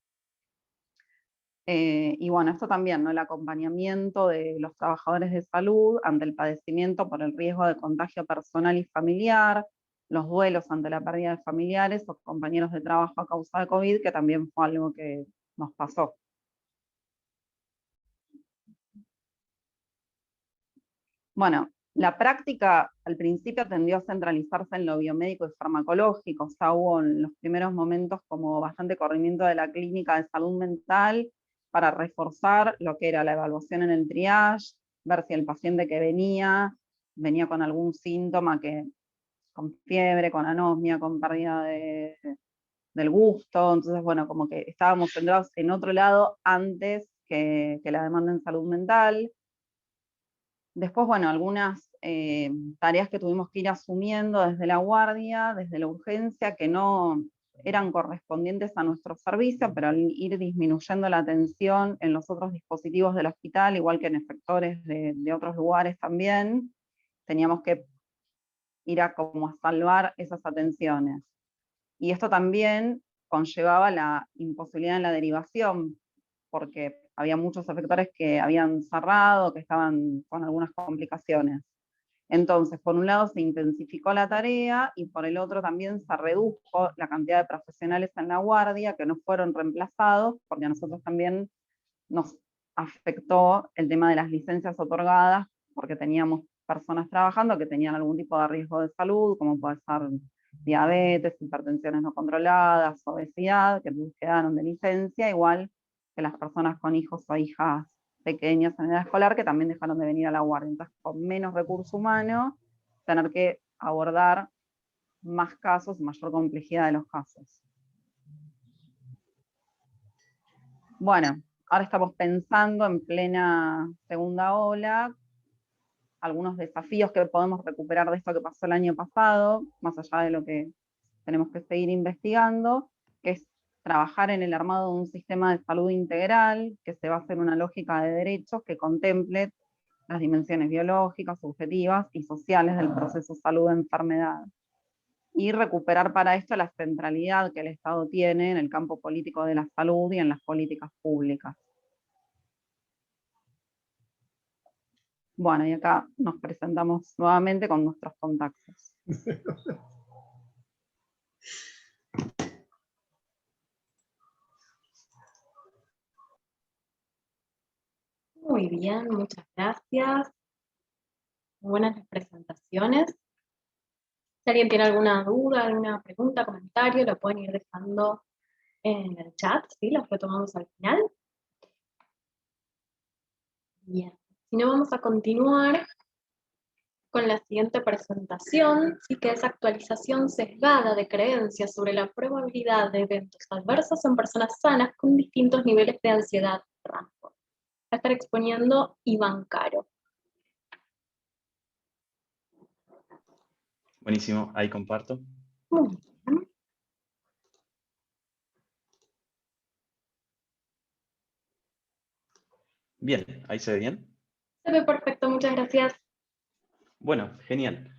E: Y bueno, esto también, ¿no? El acompañamiento de los trabajadores de salud ante el padecimiento por el riesgo de contagio personal y familiar, los duelos ante la pérdida de familiares o compañeros de trabajo a causa de COVID, que también fue algo que nos pasó. Bueno, la práctica al principio tendió a centralizarse en lo biomédico y farmacológico, o sea, hubo en los primeros momentos como bastante corrimiento de la clínica de salud mental para reforzar lo que era la evaluación en el triage, ver si el paciente que venía con algún síntoma, con fiebre, con anosmia, con pérdida del gusto. Entonces, bueno, como que estábamos centrados en otro lado antes que la demanda en salud mental. Después, bueno, algunas tareas que tuvimos que ir asumiendo desde la guardia, desde la urgencia, que no eran correspondientes a nuestro servicio, pero al ir disminuyendo la atención en los otros dispositivos del hospital, igual que en efectores de otros lugares también, teníamos que ir a como a salvar esas atenciones. Y esto también conllevaba la imposibilidad en la derivación, porque había muchos efectores que habían cerrado, que estaban con algunas complicaciones. Entonces, por un lado se intensificó la tarea y por el otro también se redujo la cantidad de profesionales en la guardia que no fueron reemplazados, porque a nosotros también nos afectó el tema de las licencias otorgadas, porque teníamos personas trabajando que tenían algún tipo de riesgo de salud, como puede ser diabetes, hipertensiones no controladas, obesidad, que quedaron de licencia, igual que las personas con hijos o hijas pequeñas en edad escolar que también dejaron de venir a la guardia. Entonces, con menos recurso humano, tener que abordar más casos, mayor complejidad de los casos. Bueno, ahora estamos pensando en plena segunda ola, algunos desafíos que podemos recuperar de esto que pasó el año pasado, más allá de lo que tenemos que seguir investigando, que es trabajar en el armado de un sistema de salud integral que se base en una lógica de derechos que contemple las dimensiones biológicas, subjetivas y sociales del proceso salud-enfermedad. Y recuperar para esto la centralidad que el Estado tiene en el campo político de la salud y en las políticas públicas. Bueno, y acá nos presentamos nuevamente con nuestros contactos.
B: Muy bien, muchas gracias. Buenas las presentaciones. Si alguien tiene alguna duda, alguna pregunta, comentario, lo pueden ir dejando en el chat, ¿sí? Los retomamos al final. Bien. Si no, vamos a continuar con la siguiente presentación, sí, que es actualización sesgada de creencias sobre la probabilidad de eventos adversos en personas sanas con distintos niveles de ansiedad. Va a estar exponiendo Iván Caro.
G: Buenísimo, ahí comparto.
B: Muy bien.
G: Bien, ahí se ve bien.
B: Se ve perfecto, muchas gracias.
G: Bueno, genial.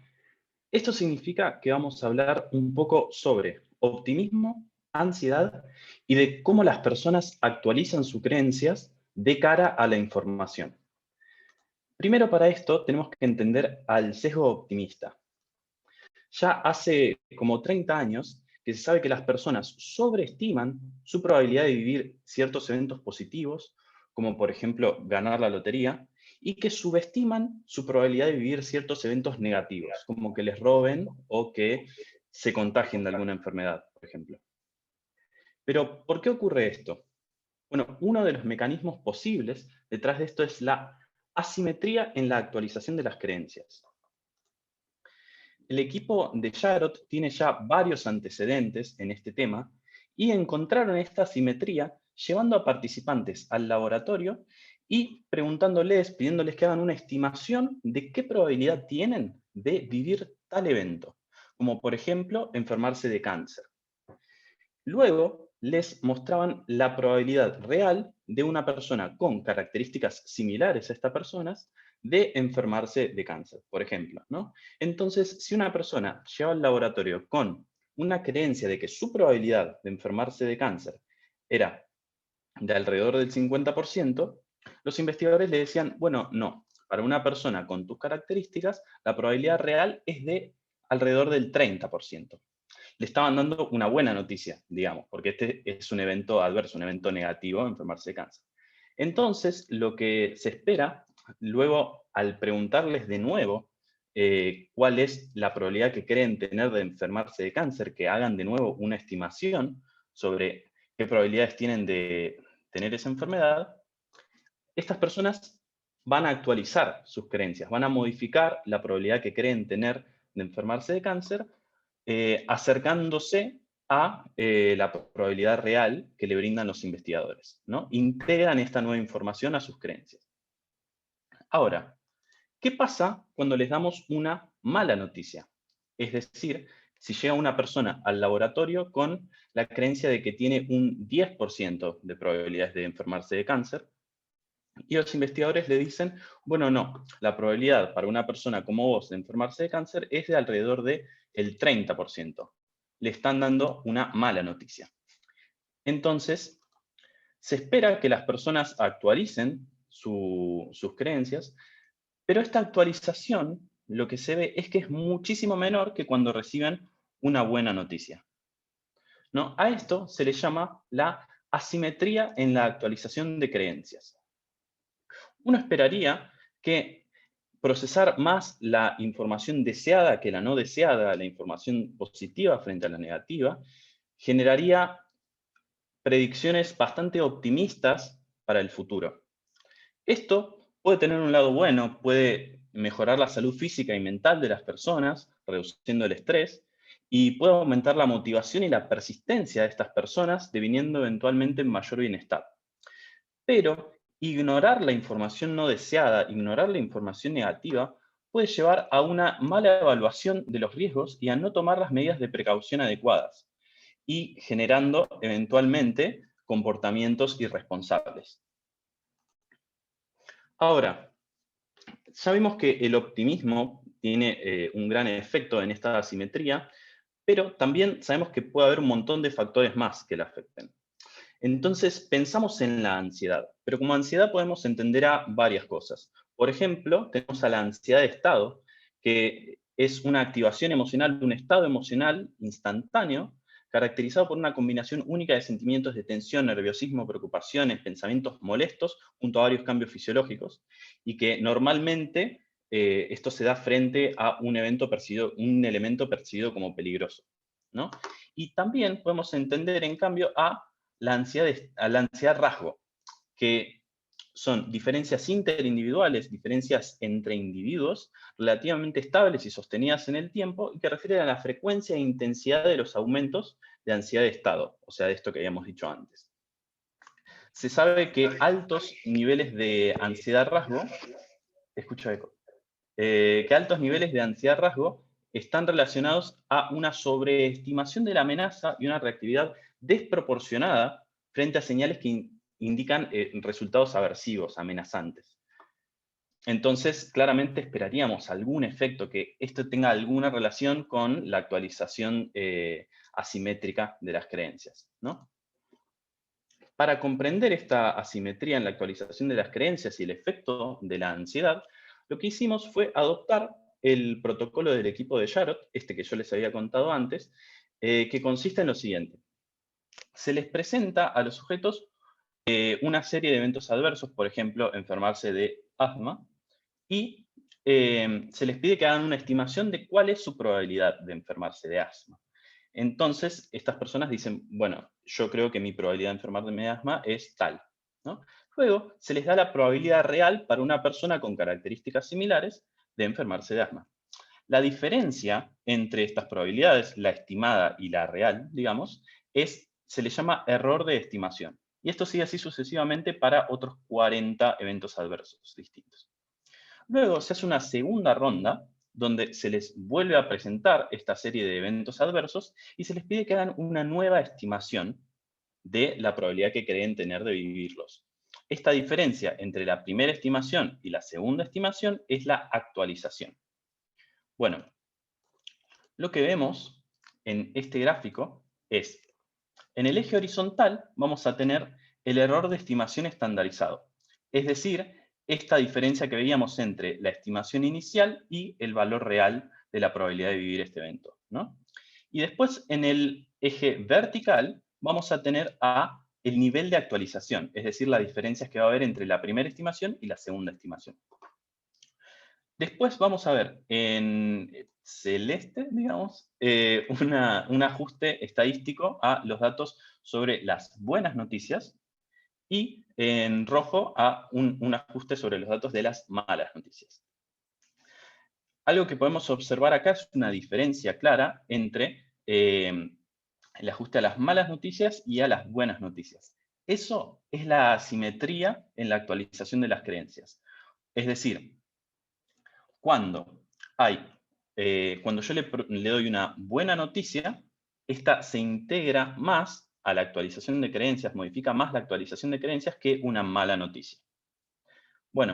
G: Esto significa que vamos a hablar un poco sobre optimismo, ansiedad y de cómo las personas actualizan sus creencias de cara a la información. Primero, para esto tenemos que entender al sesgo optimista. Ya hace como 30 años que se sabe que las personas sobreestiman su probabilidad de vivir ciertos eventos positivos, como por ejemplo ganar la lotería, y que subestiman su probabilidad de vivir ciertos eventos negativos, como que les roben o que se contagien de alguna enfermedad, por ejemplo. Pero, ¿por qué ocurre esto? Bueno, uno de los mecanismos posibles detrás de esto es la asimetría en la actualización de las creencias. El equipo de Jarrod tiene ya varios antecedentes en este tema y encontraron esta asimetría llevando a participantes al laboratorio y preguntándoles, pidiéndoles que hagan una estimación de qué probabilidad tienen de vivir tal evento, como por ejemplo enfermarse de cáncer. Luego les mostraban la probabilidad real de una persona con características similares a estas personas de enfermarse de cáncer, por ejemplo, ¿no? Entonces, si una persona lleva al laboratorio con una creencia de que su probabilidad de enfermarse de cáncer era de alrededor del 50%, los investigadores le decían, bueno, no, para una persona con tus características, la probabilidad real es de alrededor del 30%. Le estaban dando una buena noticia, digamos, porque este es un evento adverso, un evento negativo, enfermarse de cáncer. Entonces, lo que se espera, luego al preguntarles de nuevo cuál es la probabilidad que creen tener de enfermarse de cáncer, que hagan de nuevo una estimación sobre qué probabilidades tienen de tener esa enfermedad, estas personas van a actualizar sus creencias, van a modificar la probabilidad que creen tener de enfermarse de cáncer, acercándose a la probabilidad real que le brindan los investigadores, ¿no? Integran esta nueva información a sus creencias. Ahora, ¿qué pasa cuando les damos una mala noticia? Es decir, si llega una persona al laboratorio con la creencia de que tiene un 10% de probabilidades de enfermarse de cáncer, y los investigadores le dicen, bueno, no, la probabilidad para una persona como vos de enfermarse de cáncer es de alrededor del 30%. Le están dando una mala noticia. Entonces, se espera que las personas actualicen sus creencias, pero esta actualización, lo que se ve es que es muchísimo menor que cuando reciben una buena noticia, ¿no? A esto se le llama la asimetría en la actualización de creencias. Uno esperaría que procesar más la información deseada que la no deseada, la información positiva frente a la negativa, generaría predicciones bastante optimistas para el futuro. Esto puede tener un lado bueno, puede mejorar la salud física y mental de las personas, reduciendo el estrés, y puede aumentar la motivación y la persistencia de estas personas, deviniendo eventualmente en mayor bienestar. Pero ignorar la información no deseada, ignorar la información negativa, puede llevar a una mala evaluación de los riesgos y a no tomar las medidas de precaución adecuadas, y generando eventualmente comportamientos irresponsables. Ahora, sabemos que el optimismo tiene un gran efecto en esta asimetría, pero también sabemos que puede haber un montón de factores más que la afecten. Entonces, pensamos en la ansiedad, pero como ansiedad podemos entender a varias cosas. Por ejemplo, tenemos a la ansiedad de estado, que es una activación emocional de un estado emocional instantáneo, caracterizado por una combinación única de sentimientos de tensión, nerviosismo, preocupaciones, pensamientos molestos, junto a varios cambios fisiológicos, y que normalmente esto se da frente a un elemento percibido como peligroso, ¿no? Y también podemos entender, en cambio, a la ansiedad rasgo, que son diferencias interindividuales, diferencias entre individuos, relativamente estables y sostenidas en el tiempo, y que refieren a la frecuencia e intensidad de los aumentos de ansiedad de estado, o sea, de esto que habíamos dicho antes. Se sabe que altos niveles de ansiedad rasgo, escucho eco, que altos niveles de ansiedad rasgo están relacionados a una sobreestimación de la amenaza y una reactividad desproporcionada frente a señales que indican resultados aversivos, amenazantes. Entonces, claramente esperaríamos algún efecto, que esto tenga alguna relación con la actualización asimétrica de las creencias, ¿no? Para comprender esta asimetría en la actualización de las creencias y el efecto de la ansiedad, lo que hicimos fue adoptar el protocolo del equipo de Jarrott, este que yo les había contado antes, que consiste en lo siguiente. Se les presenta a los sujetos una serie de eventos adversos, por ejemplo, enfermarse de asma, y se les pide que hagan una estimación de cuál es su probabilidad de enfermarse de asma. Entonces, estas personas dicen, bueno, yo creo que mi probabilidad de enfermarme de asma es tal, ¿no? Luego, se les da la probabilidad real para una persona con características similares de enfermarse de asma. La diferencia entre estas probabilidades, la estimada y la real, digamos, se le llama error de estimación. Y esto sigue así sucesivamente para otros 40 eventos adversos distintos. Luego se hace una segunda ronda, donde se les vuelve a presentar esta serie de eventos adversos y se les pide que hagan una nueva estimación de la probabilidad que creen tener de vivirlos. Esta diferencia entre la primera estimación y la segunda estimación es la actualización. Bueno, lo que vemos en este gráfico es, en el eje horizontal vamos a tener el error de estimación estandarizado, es decir, esta diferencia que veíamos entre la estimación inicial y el valor real de la probabilidad de vivir este evento, ¿no? Y después, en el eje vertical, vamos a tener el nivel de actualización, es decir, las diferencias que va a haber entre la primera estimación y la segunda estimación. Después vamos a ver en celeste, digamos, un ajuste estadístico a los datos sobre las buenas noticias, y en rojo a un ajuste sobre los datos de las malas noticias. Algo que podemos observar acá es una diferencia clara entre el ajuste a las malas noticias y a las buenas noticias. Eso es la asimetría en la actualización de las creencias. Es decir, cuando yo le doy una buena noticia, esta se integra más a la actualización de creencias, modifica más la actualización de creencias que una mala noticia. Bueno,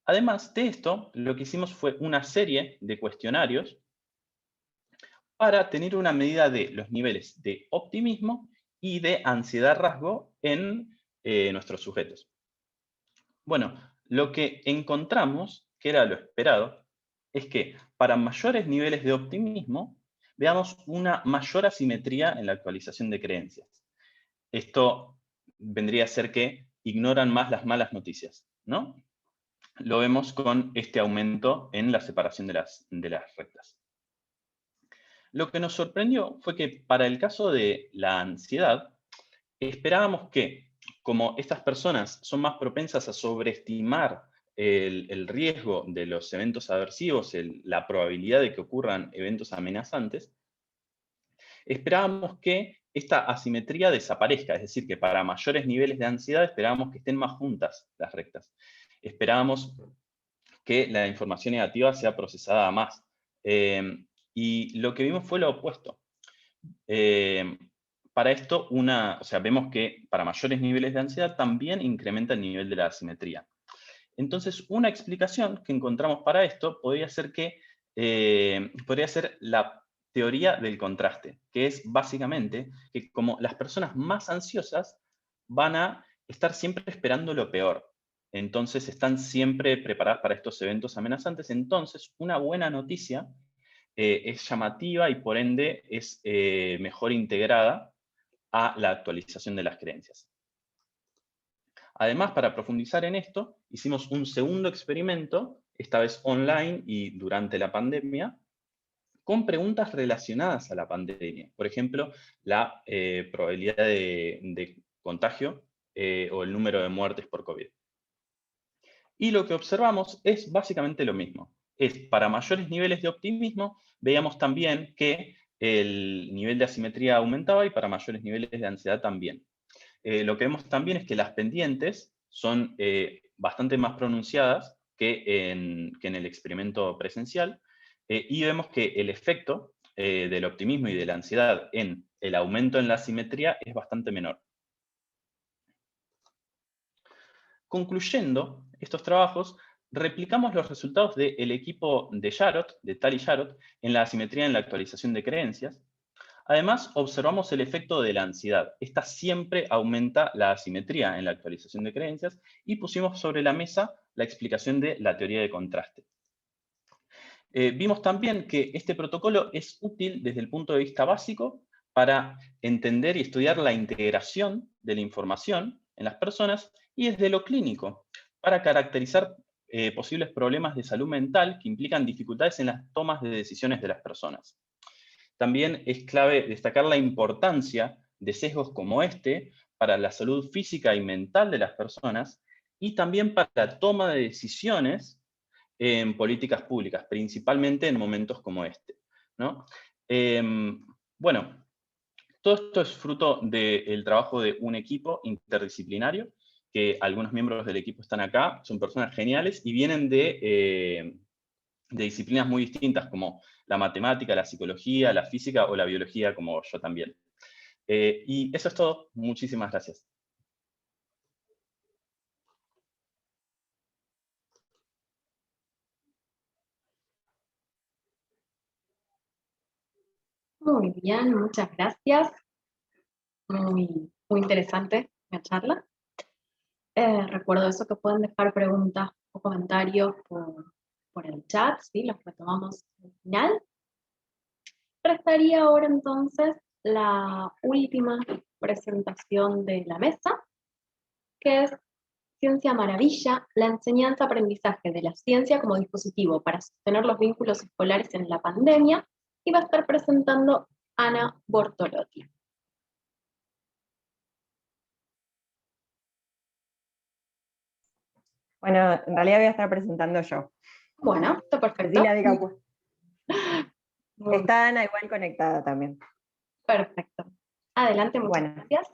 G: además de esto, lo que hicimos fue una serie de cuestionarios para tener una medida de los niveles de optimismo y de ansiedad rasgo en nuestros sujetos. Bueno, lo que encontramos, que era lo esperado, es que para mayores niveles de optimismo, veamos una mayor asimetría en la actualización de creencias. Esto vendría a ser que ignoran más las malas noticias, ¿no? Lo vemos con este aumento en la separación de las rectas. Lo que nos sorprendió fue que para el caso de la ansiedad, esperábamos que, como estas personas son más propensas a sobreestimar el riesgo de los eventos aversivos, la probabilidad de que ocurran eventos amenazantes, esperábamos que esta asimetría desaparezca, es decir, que para mayores niveles de ansiedad esperábamos que estén más juntas las rectas. Esperábamos que la información negativa sea procesada más. Y lo que vimos fue lo opuesto. Para esto, vemos que para mayores niveles de ansiedad también incrementa el nivel de la asimetría. Entonces, una explicación que encontramos para esto podría ser la teoría del contraste, que es básicamente que como las personas más ansiosas van a estar siempre esperando lo peor, entonces están siempre preparadas para estos eventos amenazantes, entonces una buena noticia es llamativa y por ende es mejor integrada a la actualización de las creencias. Además, para profundizar en esto, hicimos un segundo experimento esta vez online y durante la pandemia, con preguntas relacionadas a la pandemia. Por ejemplo, la probabilidad de contagio o el número de muertes por COVID. Y lo que observamos es básicamente lo mismo. Para mayores niveles de optimismo, veíamos también que el nivel de asimetría aumentaba y para mayores niveles de ansiedad también. Lo que vemos también es que las pendientes son bastante más pronunciadas que en el experimento presencial, y vemos que el efecto del optimismo y de la ansiedad en el aumento en la asimetría es bastante menor. Concluyendo estos trabajos, replicamos los resultados del equipo de Jarrott, de Tal y Jarrott, en la asimetría en la actualización de creencias. Además, observamos el efecto de la ansiedad. Esta siempre aumenta la asimetría en la actualización de creencias, y pusimos sobre la mesa la explicación de la teoría de contraste. Vimos también que este protocolo es útil desde el punto de vista básico para entender y estudiar la integración de la información en las personas, y desde lo clínico, para caracterizar posibles problemas de salud mental que implican dificultades en las tomas de decisiones de las personas. También es clave destacar la importancia de sesgos como este para la salud física y mental de las personas, y también para la toma de decisiones en políticas públicas, principalmente en momentos como este, ¿no? Bueno, todo esto es fruto del trabajo de un equipo interdisciplinario, que algunos miembros del equipo están acá, son personas geniales y vienen de disciplinas muy distintas, como la matemática, la psicología, la física o la biología, como yo también. Y eso es todo. Muchísimas gracias.
B: Muy bien, muchas gracias. Muy interesante la charla. Recuerdo eso, que pueden dejar preguntas o comentarios por el chat, ¿sí? Los retomamos al final. Restaría ahora entonces la última presentación de la mesa, que es Ciencia Maravilla, la enseñanza-aprendizaje de la ciencia como dispositivo para sostener los vínculos escolares en la pandemia, y va a estar presentando Ana Bortolotti.
H: Bueno, en realidad voy a estar presentando yo.
B: Bueno, está perfecto.
H: Cecilia de Capua. Está Ana igual conectada también.
B: Perfecto. Adelante, muchas gracias.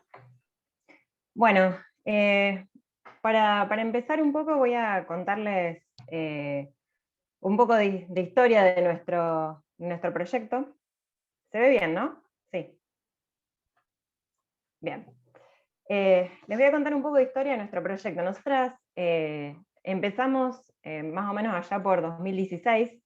H: Bueno, para empezar un poco voy a contarles un poco de historia de nuestro proyecto. ¿Se ve bien, no? Sí. Bien. Les voy a contar un poco de historia de nuestro proyecto. Nosotras empezamos más o menos allá por 2016,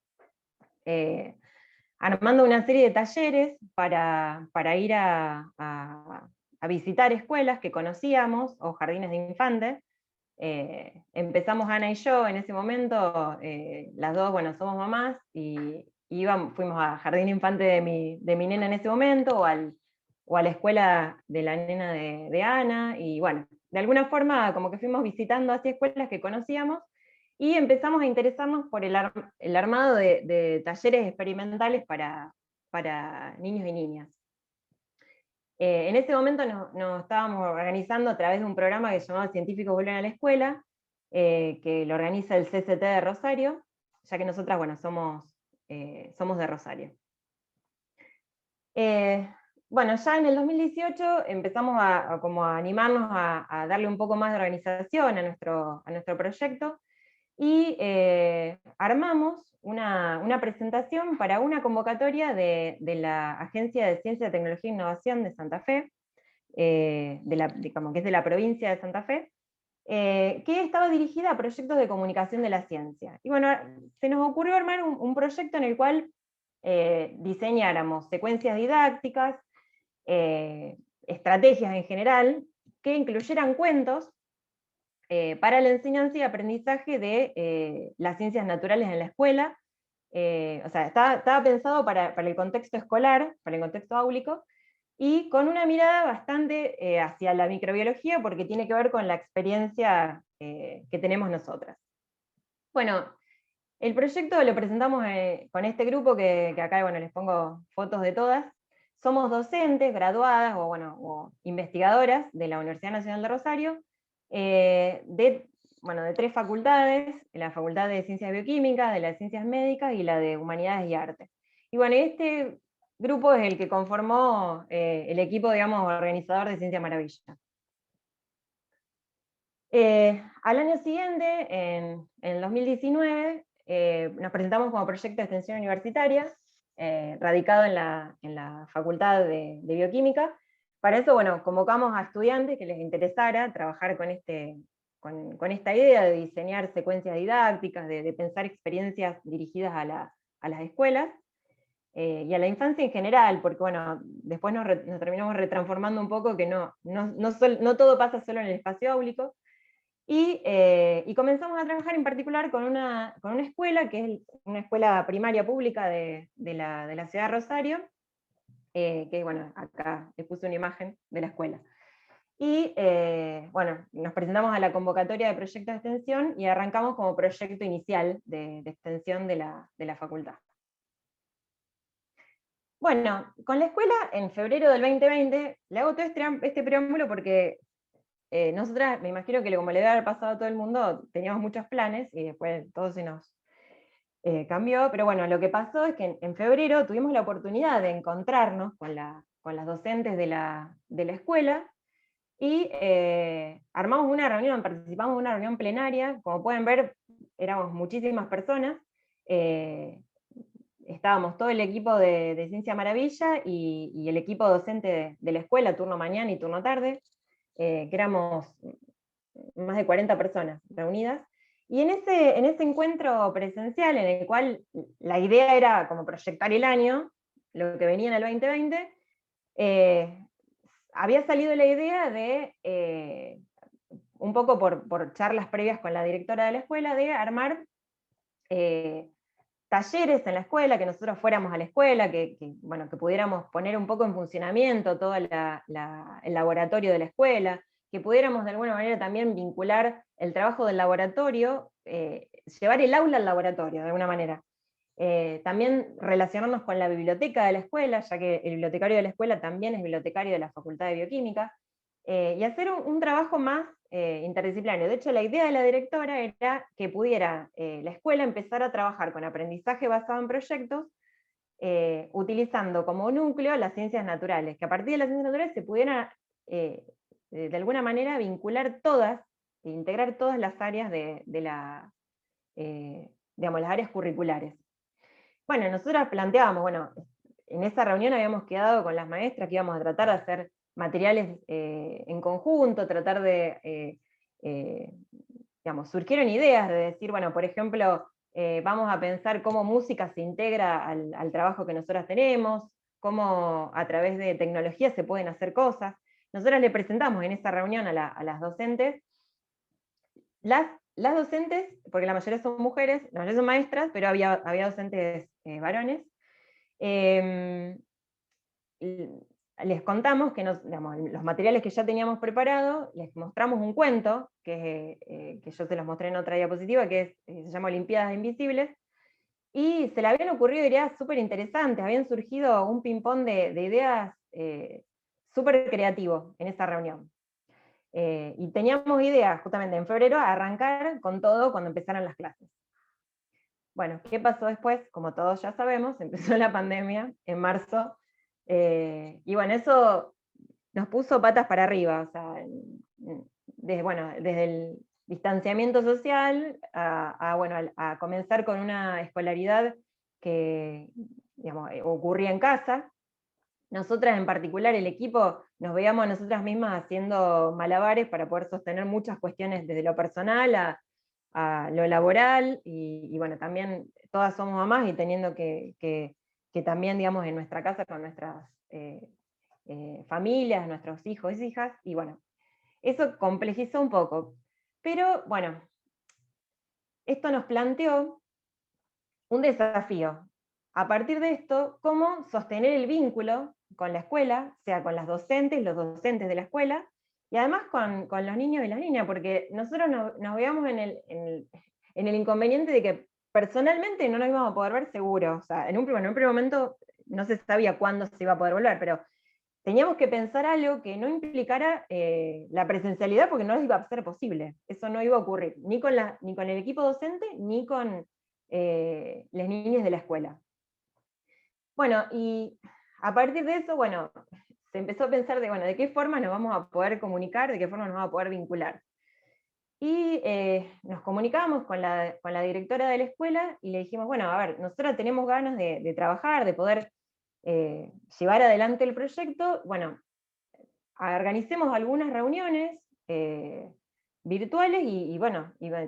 H: armando una serie de talleres para ir a visitar escuelas que conocíamos o jardines de infantes. Empezamos Ana y yo en ese momento, las dos, bueno, somos mamás, y fuimos a jardín infante de mi nena en ese momento, o a la escuela de la nena de Ana, y bueno, de alguna forma como que fuimos visitando así escuelas que conocíamos, y empezamos a interesarnos por el armado de talleres experimentales para niños y niñas. En ese momento nos estábamos organizando a través de un programa que se llamaba Científicos Vuelven a la Escuela, que lo organiza el CCT de Rosario, ya que nosotras, bueno, somos de Rosario. Bueno, ya en el 2018 empezamos a animarnos a darle un poco más de organización a nuestro proyecto, y armamos una presentación para una convocatoria de la Agencia de Ciencia, Tecnología e Innovación de Santa Fe, digamos que es de la provincia de Santa Fe, que estaba dirigida a proyectos de comunicación de la ciencia. Y bueno, se nos ocurrió armar un proyecto en el cual diseñáramos secuencias didácticas, estrategias en general, que incluyeran cuentos para la enseñanza y aprendizaje de las ciencias naturales en la escuela. O sea, estaba pensado para el contexto escolar, para el contexto áulico, y con una mirada bastante hacia la microbiología, porque tiene que ver con la experiencia que tenemos nosotras. Bueno, El proyecto lo presentamos con este grupo que acá, bueno, les pongo fotos de todas. Somos docentes, graduadas o investigadoras de la Universidad Nacional de Rosario, de 3 facultades: la Facultad de Ciencias Bioquímicas, de las Ciencias Médicas y la de Humanidades y Arte. Y bueno, este grupo es el que conformó el equipo, digamos, organizador de Ciencia Maravilla. Al año siguiente, en el 2019, nos presentamos como proyecto de extensión universitaria, radicado en la Facultad de Bioquímica. Para eso, bueno, convocamos a estudiantes que les interesara trabajar con esta idea de diseñar secuencias didácticas, de pensar experiencias dirigidas a las escuelas, y a la infancia en general, porque bueno, después nos terminamos retransformando un poco, que no todo pasa solo en el espacio áulico. Y comenzamos a trabajar en particular con una escuela, que es una escuela primaria pública de la ciudad de Rosario, que bueno, acá les puse una imagen de la escuela. Y bueno, nos presentamos a la convocatoria de proyectos de extensión y arrancamos como proyecto inicial de extensión de la facultad. Bueno, con la escuela, en febrero del 2020, le hago todo este preámbulo porque nosotras, me imagino que como le debe haber pasado a todo el mundo, teníamos muchos planes y después todo se nos cambió, pero bueno, lo que pasó es que en febrero tuvimos la oportunidad de encontrarnos con las docentes de la escuela, y armamos una reunión, participamos en una reunión plenaria. Como pueden ver, éramos muchísimas personas, estábamos todo el equipo de Ciencia Maravilla y el equipo docente de la escuela, turno mañana y turno tarde, que éramos más de 40 personas reunidas. Y en ese encuentro presencial, en el cual la idea era como proyectar el año, lo que venía en el 2020, había salido la idea de, un poco por charlas previas con la directora de la escuela, de armar talleres en la escuela, que nosotros fuéramos a la escuela, que pudiéramos poner un poco en funcionamiento todo el laboratorio de la escuela, que pudiéramos de alguna manera también vincular el trabajo del laboratorio, llevar el aula al laboratorio de alguna manera. También relacionarnos con la biblioteca de la escuela, ya que el bibliotecario de la escuela también es bibliotecario de la Facultad de Bioquímica, y hacer un trabajo más interdisciplinario. De hecho, la idea de la directora era que pudiera la escuela empezar a trabajar con aprendizaje basado en proyectos, utilizando como núcleo las ciencias naturales, que a partir de las ciencias naturales se pudiera de alguna manera vincular todas, e integrar todas las áreas digamos, las áreas curriculares. Bueno, nosotros planteábamos, en esa reunión habíamos quedado con las maestras que íbamos a tratar de hacer materiales en conjunto, tratar de, digamos, surgieron ideas de decir, por ejemplo, vamos a pensar cómo música se integra al trabajo que nosotras tenemos, cómo a través de tecnología se pueden hacer cosas. Nosotras le presentamos en esa reunión a las docentes, las docentes, porque la mayoría son mujeres, la mayoría son maestras, pero había docentes varones, les contamos que los materiales que ya teníamos preparados, les mostramos un cuento, que yo se los mostré en otra diapositiva, que se llama Olimpiadas Invisibles, y se le habían ocurrido ideas súper interesantes, habían surgido un ping-pong de ideas súper creativos en esa reunión. Y teníamos ideas justamente en febrero a arrancar con todo cuando empezaran las clases. Bueno, ¿qué pasó después? Como todos ya sabemos, empezó la pandemia en marzo, y eso nos puso patas para arriba, o sea, desde el distanciamiento social a comenzar con una escolaridad que ocurría en casa. Nosotras en particular, el equipo, nos veíamos a nosotras mismas haciendo malabares para poder sostener muchas cuestiones desde lo personal a lo laboral, y también todas somos mamás y teniendo que también, digamos, en nuestra casa con nuestras familias, nuestros hijos y hijas, y eso complejizó un poco. Pero esto nos planteó un desafío. A partir de esto, cómo sostener el vínculo con la escuela, sea con las docentes, los docentes de la escuela, y además con los niños y las niñas, porque nosotros nos veíamos en el inconveniente de que personalmente no nos íbamos a poder ver seguro. O sea, en un primer momento no se sabía cuándo se iba a poder volver, pero teníamos que pensar algo que no implicara la presencialidad, porque no iba a ser posible. Eso no iba a ocurrir, ni con el equipo docente, ni con las niñas de la escuela. Bueno, y a partir de eso, bueno, se empezó a pensar de qué forma nos vamos a poder comunicar, de qué forma nos vamos a poder vincular. Y nos comunicamos con la directora de la escuela y le dijimos, bueno, a ver, nosotros tenemos ganas de trabajar, de poder llevar adelante el proyecto. Bueno, organicemos algunas reuniones virtuales y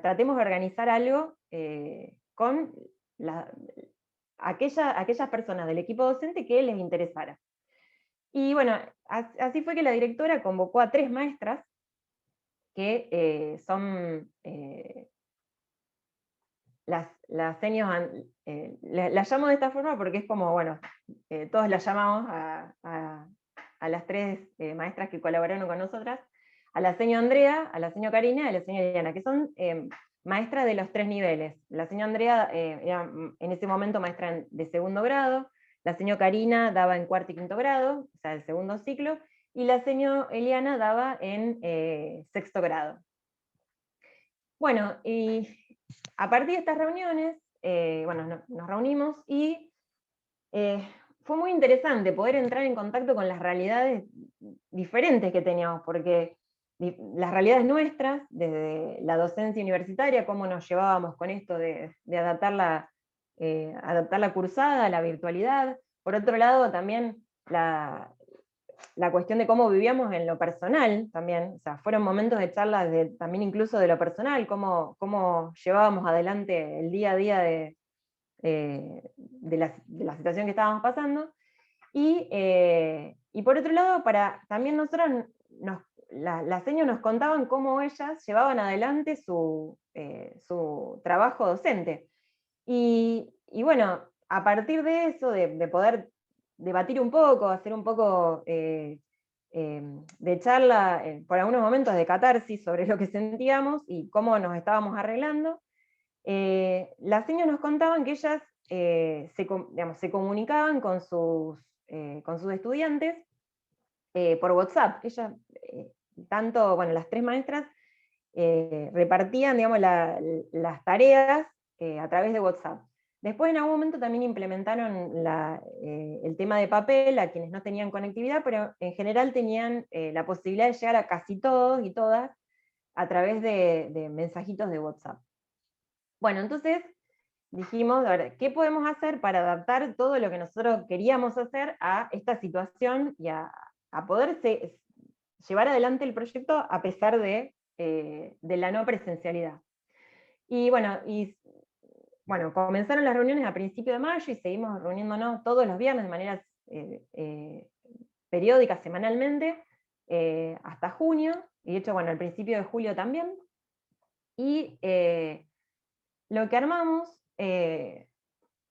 H: tratemos de organizar algo con aquellas personas del equipo docente que les interesara. Y bueno, así fue que la directora convocó a 3 maestras que son las seniors, las llamo de esta forma porque es como, bueno, todos las llamamos a las 3 maestras que colaboraron con nosotras, a la señora Andrea, a la señora Karina y a la señora Eliana, que son maestras de los 3 niveles. La señora Andrea era en ese momento maestra de segundo grado, la señora Karina daba en cuarto y quinto grado, o sea, el segundo ciclo, y la señora Eliana daba en sexto grado. Bueno, y a partir de estas reuniones, nos reunimos y fue muy interesante poder entrar en contacto con las realidades diferentes que teníamos, porque las realidades nuestras, desde la docencia universitaria, cómo nos llevábamos con esto de adaptar la cursada a la virtualidad. Por otro lado, también la cuestión de cómo vivíamos en lo personal también, o sea, fueron momentos de charlas también incluso de lo personal, cómo llevábamos adelante el día a día de la situación que estábamos pasando. Y por otro lado, también nosotros, las señas nos contaban cómo ellas llevaban adelante su trabajo docente. Y bueno, a partir de eso, de poder debatir un poco, hacer un poco de charla, por algunos momentos de catarsis sobre lo que sentíamos y cómo nos estábamos arreglando, las señas nos contaban que ellas se comunicaban con sus estudiantes por WhatsApp. Ellas, las 3 maestras repartían, las tareas a través de WhatsApp. Después en algún momento también implementaron el tema de papel a quienes no tenían conectividad, pero en general tenían la posibilidad de llegar a casi todos y todas a través de mensajitos de WhatsApp. Bueno, entonces dijimos, a ver, ¿qué podemos hacer para adaptar todo lo que nosotros queríamos hacer a esta situación y a poder llevar adelante el proyecto a pesar de la no presencialidad? Y bueno, comenzaron las reuniones a principios de mayo y seguimos reuniéndonos todos los viernes de manera periódica, semanalmente, hasta junio, y de hecho, al principio de julio también. Y lo que armamos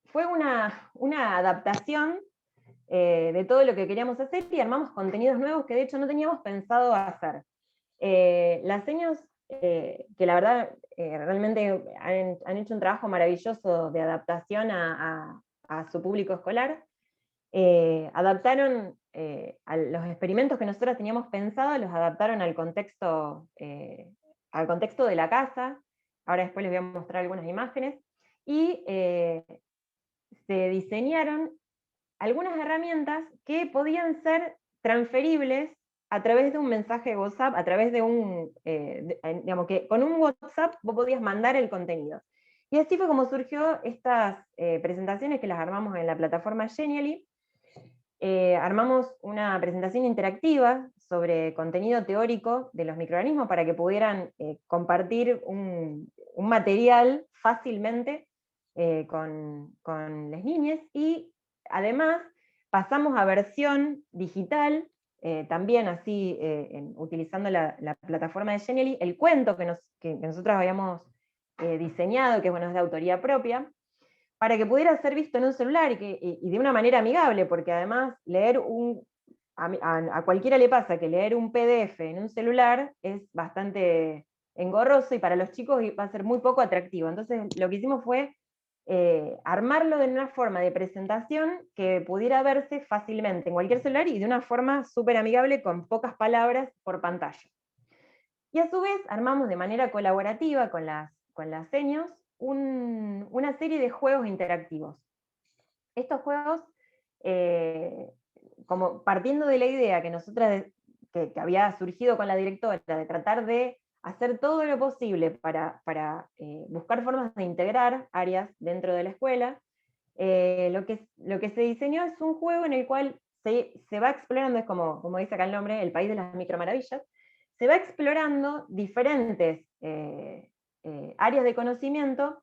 H: fue una adaptación de todo lo que queríamos hacer y armamos contenidos nuevos que de hecho no teníamos pensado hacer. Las señas, que la verdad realmente han hecho un trabajo maravilloso de adaptación a su público escolar, adaptaron a los experimentos que nosotros teníamos pensados, los adaptaron al contexto de la casa. Ahora después les voy a mostrar algunas imágenes, y se diseñaron algunas herramientas que podían ser transferibles a través de un mensaje de WhatsApp, a través de que con un WhatsApp vos podías mandar el contenido. Y así fue como surgió estas presentaciones que las armamos en la plataforma Genially. Armamos una presentación interactiva sobre contenido teórico de los microorganismos para que pudieran compartir un material fácilmente con las niñas, y además pasamos a versión digital, también así utilizando la plataforma de Genially, el cuento que nosotros habíamos diseñado, que es de autoría propia, para que pudiera ser visto en un celular y de una manera amigable, porque además leer a cualquiera le pasa que leer un PDF en un celular es bastante engorroso y para los chicos va a ser muy poco atractivo. Entonces lo que hicimos fue armarlo de una forma de presentación que pudiera verse fácilmente en cualquier celular y de una forma súper amigable con pocas palabras por pantalla. Y a su vez armamos de manera colaborativa con las seños una serie de juegos interactivos. Estos juegos, como partiendo de la idea que nosotras, que había surgido con la directora, de tratar de hacer todo lo posible para buscar formas de integrar áreas dentro de la escuela, lo que se diseñó es un juego en el cual se va explorando, es como dice acá el nombre, el país de las micromaravillas, se va explorando diferentes áreas de conocimiento,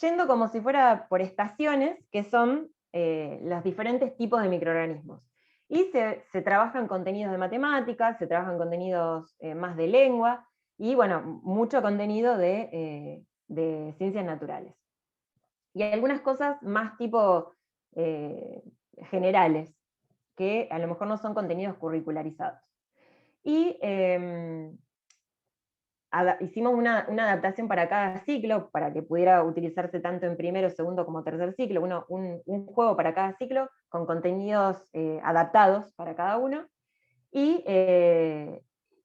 H: yendo como si fuera por estaciones, que son los diferentes tipos de microorganismos. Y se trabajan contenidos de matemáticas, se trabajan contenidos más de lengua, y bueno, mucho contenido de ciencias naturales. Y hay algunas cosas más tipo generales, que a lo mejor no son contenidos curricularizados. Y hicimos una adaptación para cada ciclo, para que pudiera utilizarse tanto en primero, segundo como tercer ciclo, un juego para cada ciclo, con contenidos adaptados para cada uno. Y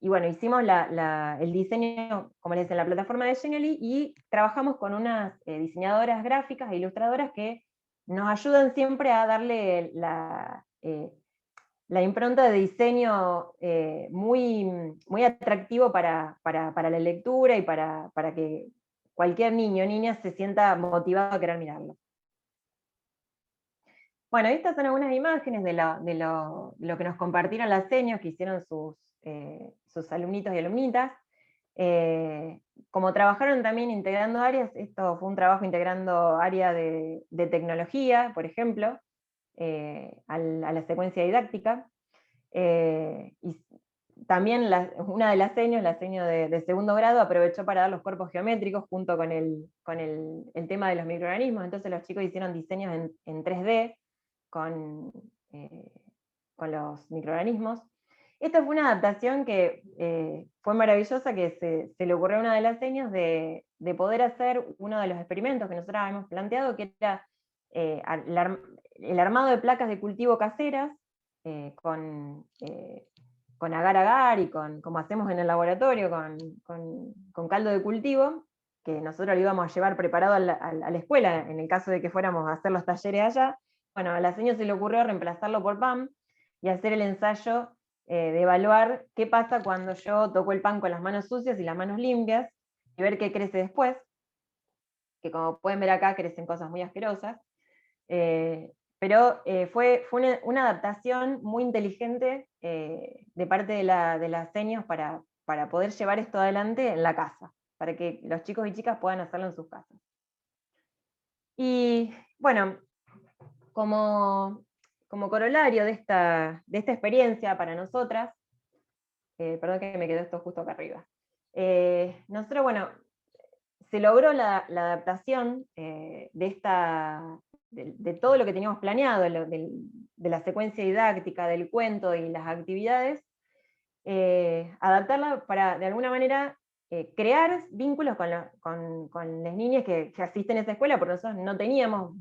H: bueno, hicimos el diseño, como les decía, en la plataforma de Genially, y trabajamos con unas diseñadoras gráficas e ilustradoras que nos ayudan siempre a darle la impronta de diseño muy atractivo para la lectura y para que cualquier niño o niña se sienta motivado a querer mirarlo. Bueno, estas son algunas imágenes de lo que nos compartieron las seños que hicieron sus alumnitos y alumnitas. Como trabajaron también integrando áreas, esto fue un trabajo integrando área de tecnología, por ejemplo, a la secuencia didáctica. Y también una de las seños, la seño de segundo grado, aprovechó para dar los cuerpos geométricos junto con el tema de los microorganismos. Entonces los chicos hicieron diseños en 3D con los microorganismos. Esta fue una adaptación que fue maravillosa, que se le ocurrió a una de las señas de poder hacer uno de los experimentos que nosotros habíamos planteado, que era el armado de placas de cultivo caseras, con agar-agar y como hacemos en el laboratorio, con caldo de cultivo, que nosotros lo íbamos a llevar preparado a la escuela, en el caso de que fuéramos a hacer los talleres allá. Bueno, a la señora se le ocurrió reemplazarlo por pan, y hacer el ensayo de evaluar qué pasa cuando yo toco el pan con las manos sucias y las manos limpias, y ver qué crece después, que como pueden ver acá crecen cosas muy asquerosas. Pero fue una adaptación muy inteligente de parte de las seños para poder llevar esto adelante en la casa, para que los chicos y chicas puedan hacerlo en sus casas. Y bueno, como corolario de esta experiencia para nosotras, perdón que me quedó esto justo acá arriba, nosotros, bueno, se logró la adaptación de todo lo que teníamos planeado, de la secuencia didáctica, del cuento y las actividades, adaptarla para, de alguna manera, crear vínculos con las niñas que asisten a esa escuela, porque nosotros no teníamos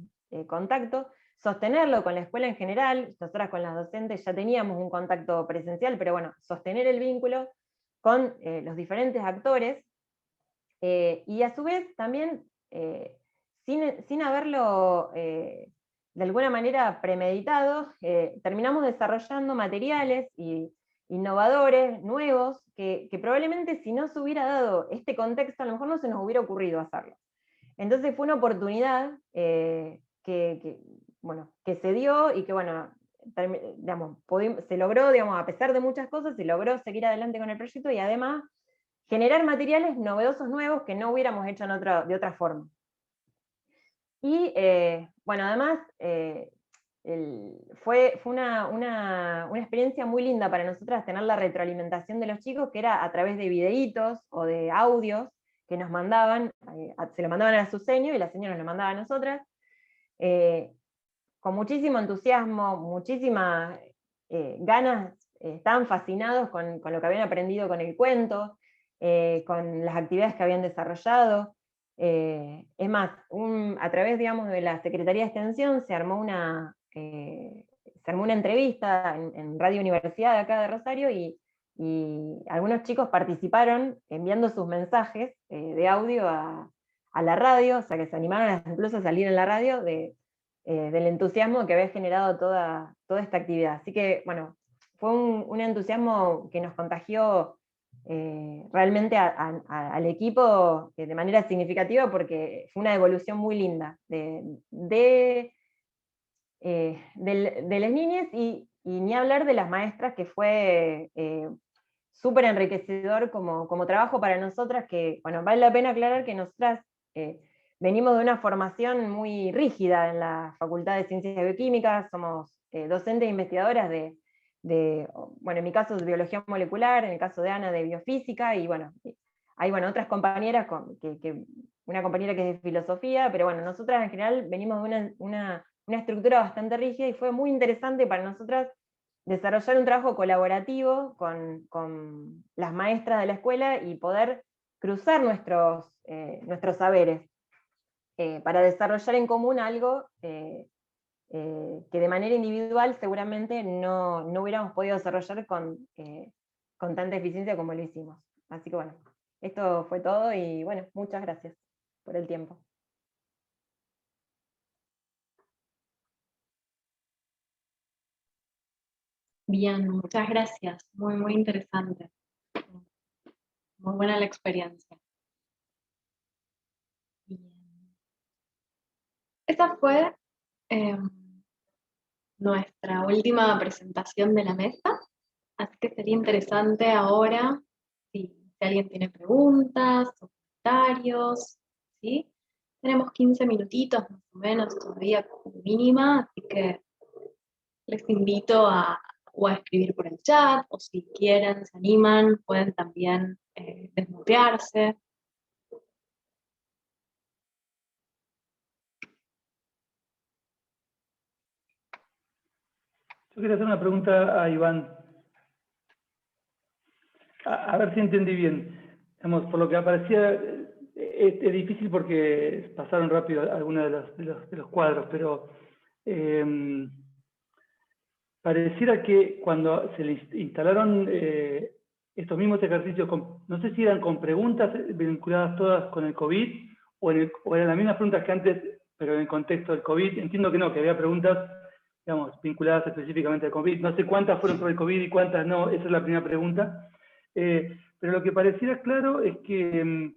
H: contacto, sostenerlo con la escuela en general. Nosotras con las docentes ya teníamos un contacto presencial, pero bueno, sostener el vínculo con los diferentes actores, y a su vez también, sin haberlo de alguna manera premeditado, terminamos desarrollando materiales innovadores, nuevos, que probablemente si no se hubiera dado este contexto, a lo mejor no se nos hubiera ocurrido hacerlo. Entonces fue una oportunidad que se dio, y que bueno, digamos, se logró, digamos, a pesar de muchas cosas, se logró seguir adelante con el proyecto, y además generar materiales novedosos nuevos que no hubiéramos hecho de otra forma. Y bueno, además fue una experiencia muy linda para nosotras tener la retroalimentación de los chicos, que era a través de videitos o de audios que nos mandaban, se lo mandaban a su seño y la señora nos lo mandaba a nosotras, con muchísimo entusiasmo, muchísimas ganas, estaban fascinados con lo que habían aprendido con el cuento, con las actividades que habían desarrollado. Es más, a través, digamos, de la Secretaría de Extensión se armó una entrevista en Radio Universidad de acá de Rosario, y algunos chicos participaron enviando sus mensajes de audio a la radio, o sea que se animaron incluso a salir en la radio del entusiasmo que había generado toda esta actividad. Así que, bueno, fue un entusiasmo que nos contagió realmente al equipo de manera significativa, porque fue una evolución muy linda de las niñas, y ni hablar de las maestras, que fue súper enriquecedor como trabajo para nosotras, que, bueno, vale la pena aclarar que nosotras venimos de una formación muy rígida en la Facultad de Ciencias Bioquímicas, somos docentes e investigadoras bueno, en mi caso de biología molecular, en el caso de Ana de biofísica, y bueno, hay otras compañeras, una compañera que es de filosofía, pero bueno, nosotras en general venimos de una estructura bastante rígida, y fue muy interesante para nosotras desarrollar un trabajo colaborativo con las maestras de la escuela y poder cruzar nuestros saberes para desarrollar en común algo que de manera individual seguramente no hubiéramos podido desarrollar con tanta eficiencia como lo hicimos. Así que bueno, esto fue todo, y bueno, muchas gracias por el tiempo.
B: Bien, muchas gracias. Muy, muy interesante. Muy buena la experiencia. Bien. Esa fue nuestra última presentación de la mesa, así que sería interesante ahora si alguien tiene preguntas o comentarios, ¿sí? Tenemos 15 minutitos más o menos todavía como mínima, así que les invito o a escribir por el chat, o si quieren, se animan, pueden también desmutearse.
C: Yo quería hacer una pregunta a Iván. A ver si entendí bien. Digamos, por lo que aparecía, es difícil porque pasaron rápido algunos de los cuadros, pero pareciera que cuando se le instalaron estos mismos ejercicios, no sé si eran con preguntas vinculadas todas con el COVID, o eran las mismas preguntas que antes, pero en el contexto del COVID. Entiendo que no, que había preguntas, digamos, vinculadas específicamente al COVID. No sé cuántas fueron sobre el COVID y cuántas no, esa es la primera pregunta. Pero lo que pareciera claro es que,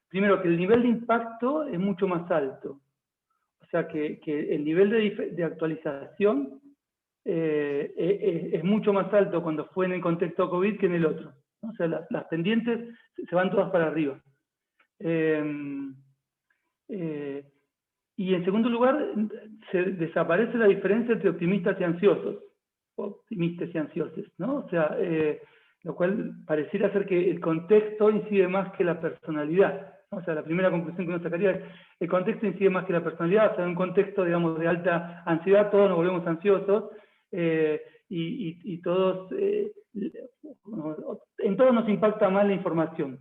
C: primero, que el nivel de impacto es mucho más alto. O sea, que el nivel de actualización es mucho más alto cuando fue en el contexto COVID que en el otro, ¿no? O sea, las pendientes se van todas para arriba. Y en segundo lugar, desaparece la diferencia entre optimistas y ansiosos, optimistas y ansiosos, ¿no? O sea, lo cual pareciera ser que el contexto incide más que la personalidad, ¿no? O sea, la primera conclusión que uno sacaría es el contexto incide más que la personalidad. O sea, en un contexto, digamos, de alta ansiedad, todos nos volvemos ansiosos, y todos, en todos nos impacta más la información,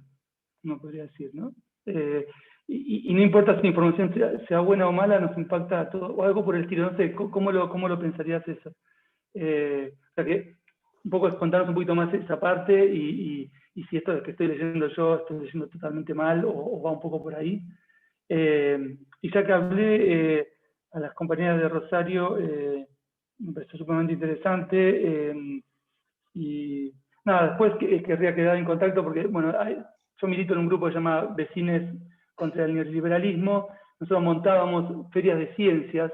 C: uno podría decir, ¿no? Y no importa si la información sea buena o mala, nos impacta a todos, o algo por el estilo. No sé, ¿cómo lo pensarías eso? O sea que un poco es contarnos un poquito más esa parte, y si esto que estoy leyendo yo estoy leyendo totalmente mal, o va un poco por ahí. Y ya que hablé a las compañeras de Rosario, me pareció sumamente interesante, y nada, después querría quedar en contacto porque, bueno, yo milito en un grupo que se llama Vecines contra el Neoliberalismo. Nosotros montábamos ferias de ciencias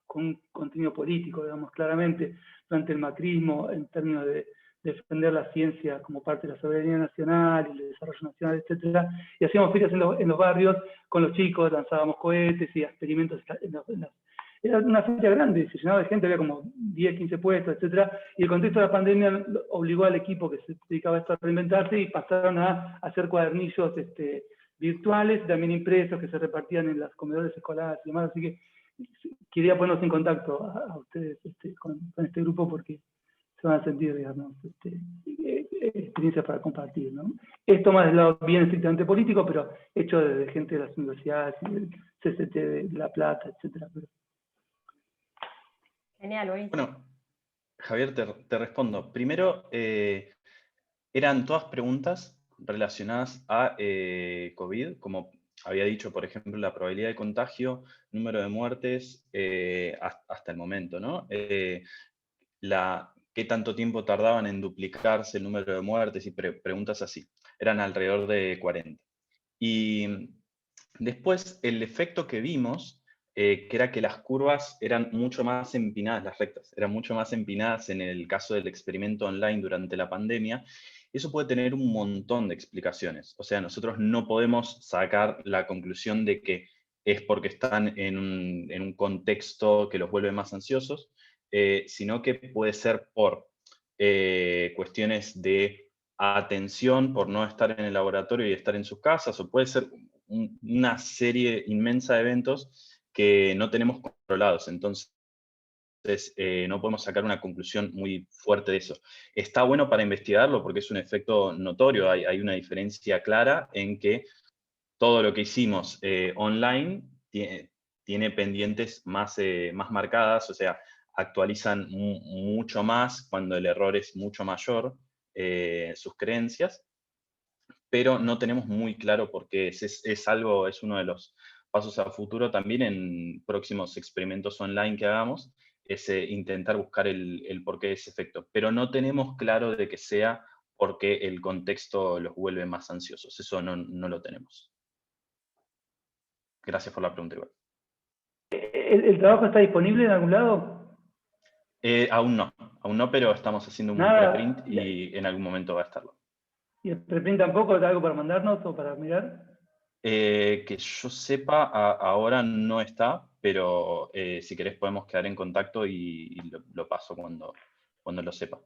C: con un contenido político, digamos, claramente, durante el macrismo, en términos de defender la ciencia como parte de la soberanía nacional y el desarrollo nacional, etc. Y hacíamos ferias en los barrios con los chicos, lanzábamos cohetes y experimentos era una feria grande, se llenaba de gente, había como 10, 15 puestos, etc. Y el contexto de la pandemia obligó al equipo que se dedicaba a esto a reinventarse, y pasaron a hacer cuadernillos virtuales, también impresos, que se repartían en los comedores escolares y demás. Así que quería ponernos en contacto a ustedes con este grupo, porque se van a sentir, digamos, experiencias para compartir, ¿no? Esto más del lado bien estrictamente político, pero hecho desde gente de las universidades, del CCT de La Plata, etc.
H: Genial, Luis.
G: Bueno, Javier, te respondo. Primero, eran todas preguntas relacionadas a COVID, como había dicho, por ejemplo, la probabilidad de contagio, número de muertes hasta el momento, ¿no? Qué tanto tiempo tardaban en duplicarse el número de muertes y preguntas así. Eran alrededor de 40. Y después el efecto que vimos, que era que las curvas eran mucho más empinadas, las rectas, eran mucho más empinadas en el caso del experimento online durante la pandemia. Eso puede tener un montón de explicaciones. O sea, nosotros no podemos sacar la conclusión de que es porque están en un contexto que los vuelve más ansiosos, sino que puede ser por cuestiones de atención, por no estar en el laboratorio y estar en sus casas, o puede ser una serie inmensa de eventos que no tenemos controlados. Entonces, no podemos sacar una conclusión muy fuerte de eso. Está bueno para investigarlo porque es un efecto notorio. Hay una diferencia clara en que todo lo que hicimos online tiene pendientes más marcadas, o sea, actualizan mucho más cuando el error es mucho mayor sus creencias, pero no tenemos muy claro por qué es uno de los pasos a futuro también en próximos experimentos online que hagamos, es intentar buscar el porqué de ese efecto, pero no tenemos claro de que sea porque el contexto los vuelve más ansiosos, eso no lo tenemos. Gracias por la pregunta, igual.
C: ¿El trabajo está disponible en algún lado?
G: Aún no, pero estamos haciendo un preprint y en algún momento va a estarlo.
C: ¿Y el preprint tampoco? ¿Algo para mandarnos o para mirar?
G: Que yo sepa, ahora no está, pero si querés podemos quedar en contacto y lo paso cuando lo sepa.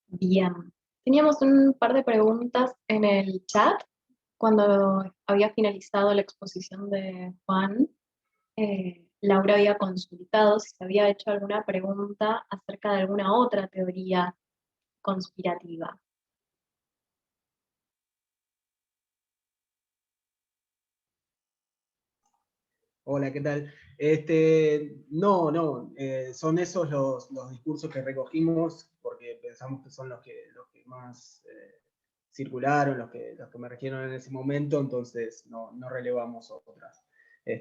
B: Bien. Teníamos un par de preguntas en el chat cuando había finalizado la exposición de Juan. Laura había consultado si se había hecho alguna pregunta acerca de alguna otra teoría conspirativa.
A: Hola, ¿qué tal? No, son esos los discursos que recogimos porque pensamos que son los que más circularon, los que me regieron en ese momento, entonces no relevamos otras.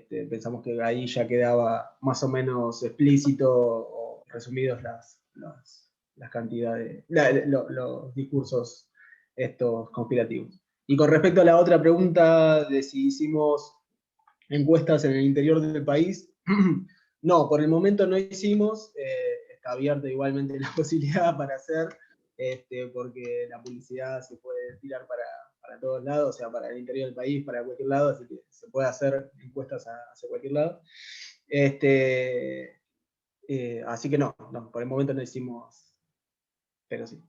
A: Pensamos que ahí ya quedaba más o menos explícito o resumidos las cantidades, los discursos estos conspirativos. Y con respecto a la otra pregunta de si hicimos encuestas en el interior del país, no, por el momento no hicimos, está abierta igualmente la posibilidad para hacer, porque la publicidad se puede tirar para todos lados, o sea, para el interior del país, para cualquier lado, así que se puede hacer encuestas hacia cualquier lado. Así que no, por el momento no hicimos, pero sí.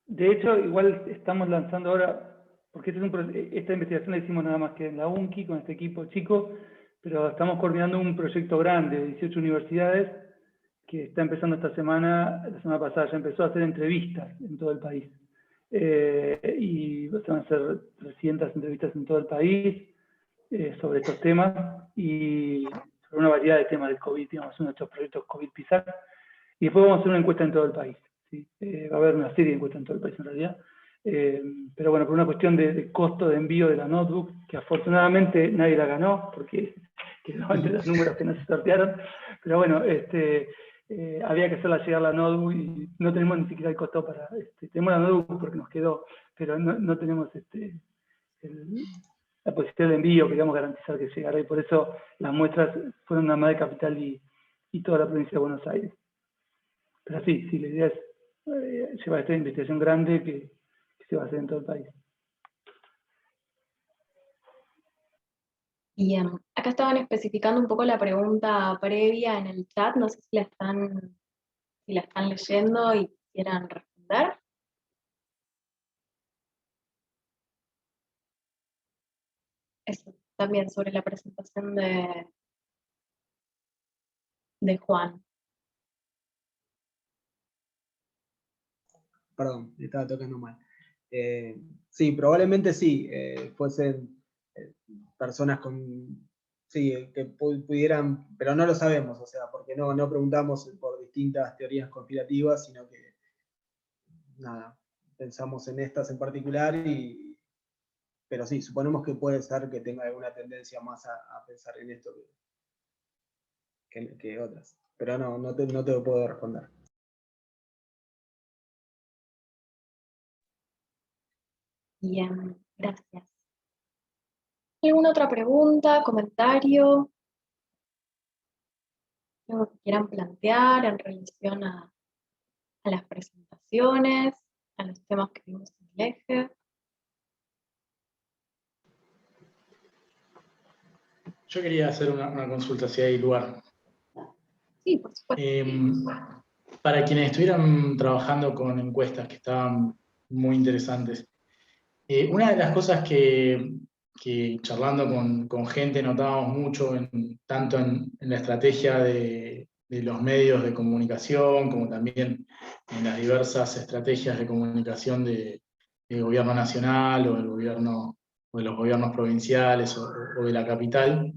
C: De hecho, igual estamos lanzando ahora, porque esta investigación la hicimos nada más que en la UNCI, con este equipo chico, pero estamos coordinando un proyecto grande de 18 universidades que está empezando esta semana, la semana pasada ya empezó a hacer entrevistas en todo el país. Y van a hacer 300 entrevistas en todo el país sobre estos temas y sobre una variedad de temas del COVID, digamos, uno de estos proyectos COVID PISAC. Y después vamos a hacer una encuesta en todo el país. ¿Sí? Va a haber una serie de encuestas en todo el país en realidad. Pero bueno, por una cuestión de costo de envío de la notebook, que afortunadamente nadie la ganó, porque quedó entre los números que no se sortearon. Pero bueno, había que hacerla llegar la notebook y no tenemos ni siquiera el costo para... tenemos la notebook porque nos quedó, pero no tenemos la posibilidad de envío, queríamos garantizar que llegara, y por eso las muestras fueron nada más de Capital y toda la provincia de Buenos Aires. Pero sí, la idea es llevar esta investigación grande que se va a hacer en todo el país.
B: Bien, acá estaban especificando un poco la pregunta previa en el chat, no sé si la están leyendo y quieran responder. Eso, también sobre la presentación de de Juan.
A: Perdón, me estaba tocando mal. Sí, probablemente sí, fuesen personas con, sí, que pudieran, pero no lo sabemos, o sea, porque no preguntamos por distintas teorías conspirativas, sino que, nada, pensamos en estas en particular, pero sí, suponemos que puede ser que tenga alguna tendencia más a pensar en esto que otras, pero no te lo puedo responder.
B: Bien, gracias. ¿Alguna otra pregunta, comentario? ¿Algo que quieran plantear en relación a las presentaciones, a los temas que vimos en el eje?
I: Yo quería hacer una consulta, si hay lugar.
B: Sí, por supuesto.
I: Para quienes estuvieran trabajando con encuestas que estaban muy interesantes, una de las cosas que charlando con gente notábamos mucho, tanto en la estrategia de los medios de comunicación, como también en las diversas estrategias de comunicación del gobierno nacional o del gobierno, o de los gobiernos provinciales o de la capital,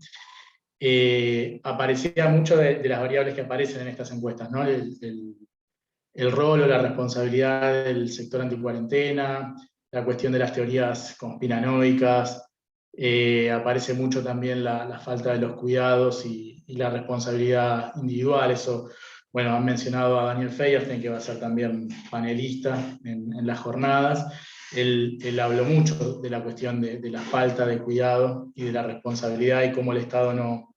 I: aparecía mucho de las variables que aparecen en estas encuestas, ¿no? El rol o la responsabilidad del sector anticuarentena, la cuestión de las teorías conspiranoicas, aparece mucho también la falta de los cuidados y la responsabilidad individual. Eso, bueno, han mencionado a Daniel Feierstein, que va a ser también panelista en las jornadas. Él habló mucho de la cuestión de la falta de cuidado y de la responsabilidad y cómo el Estado no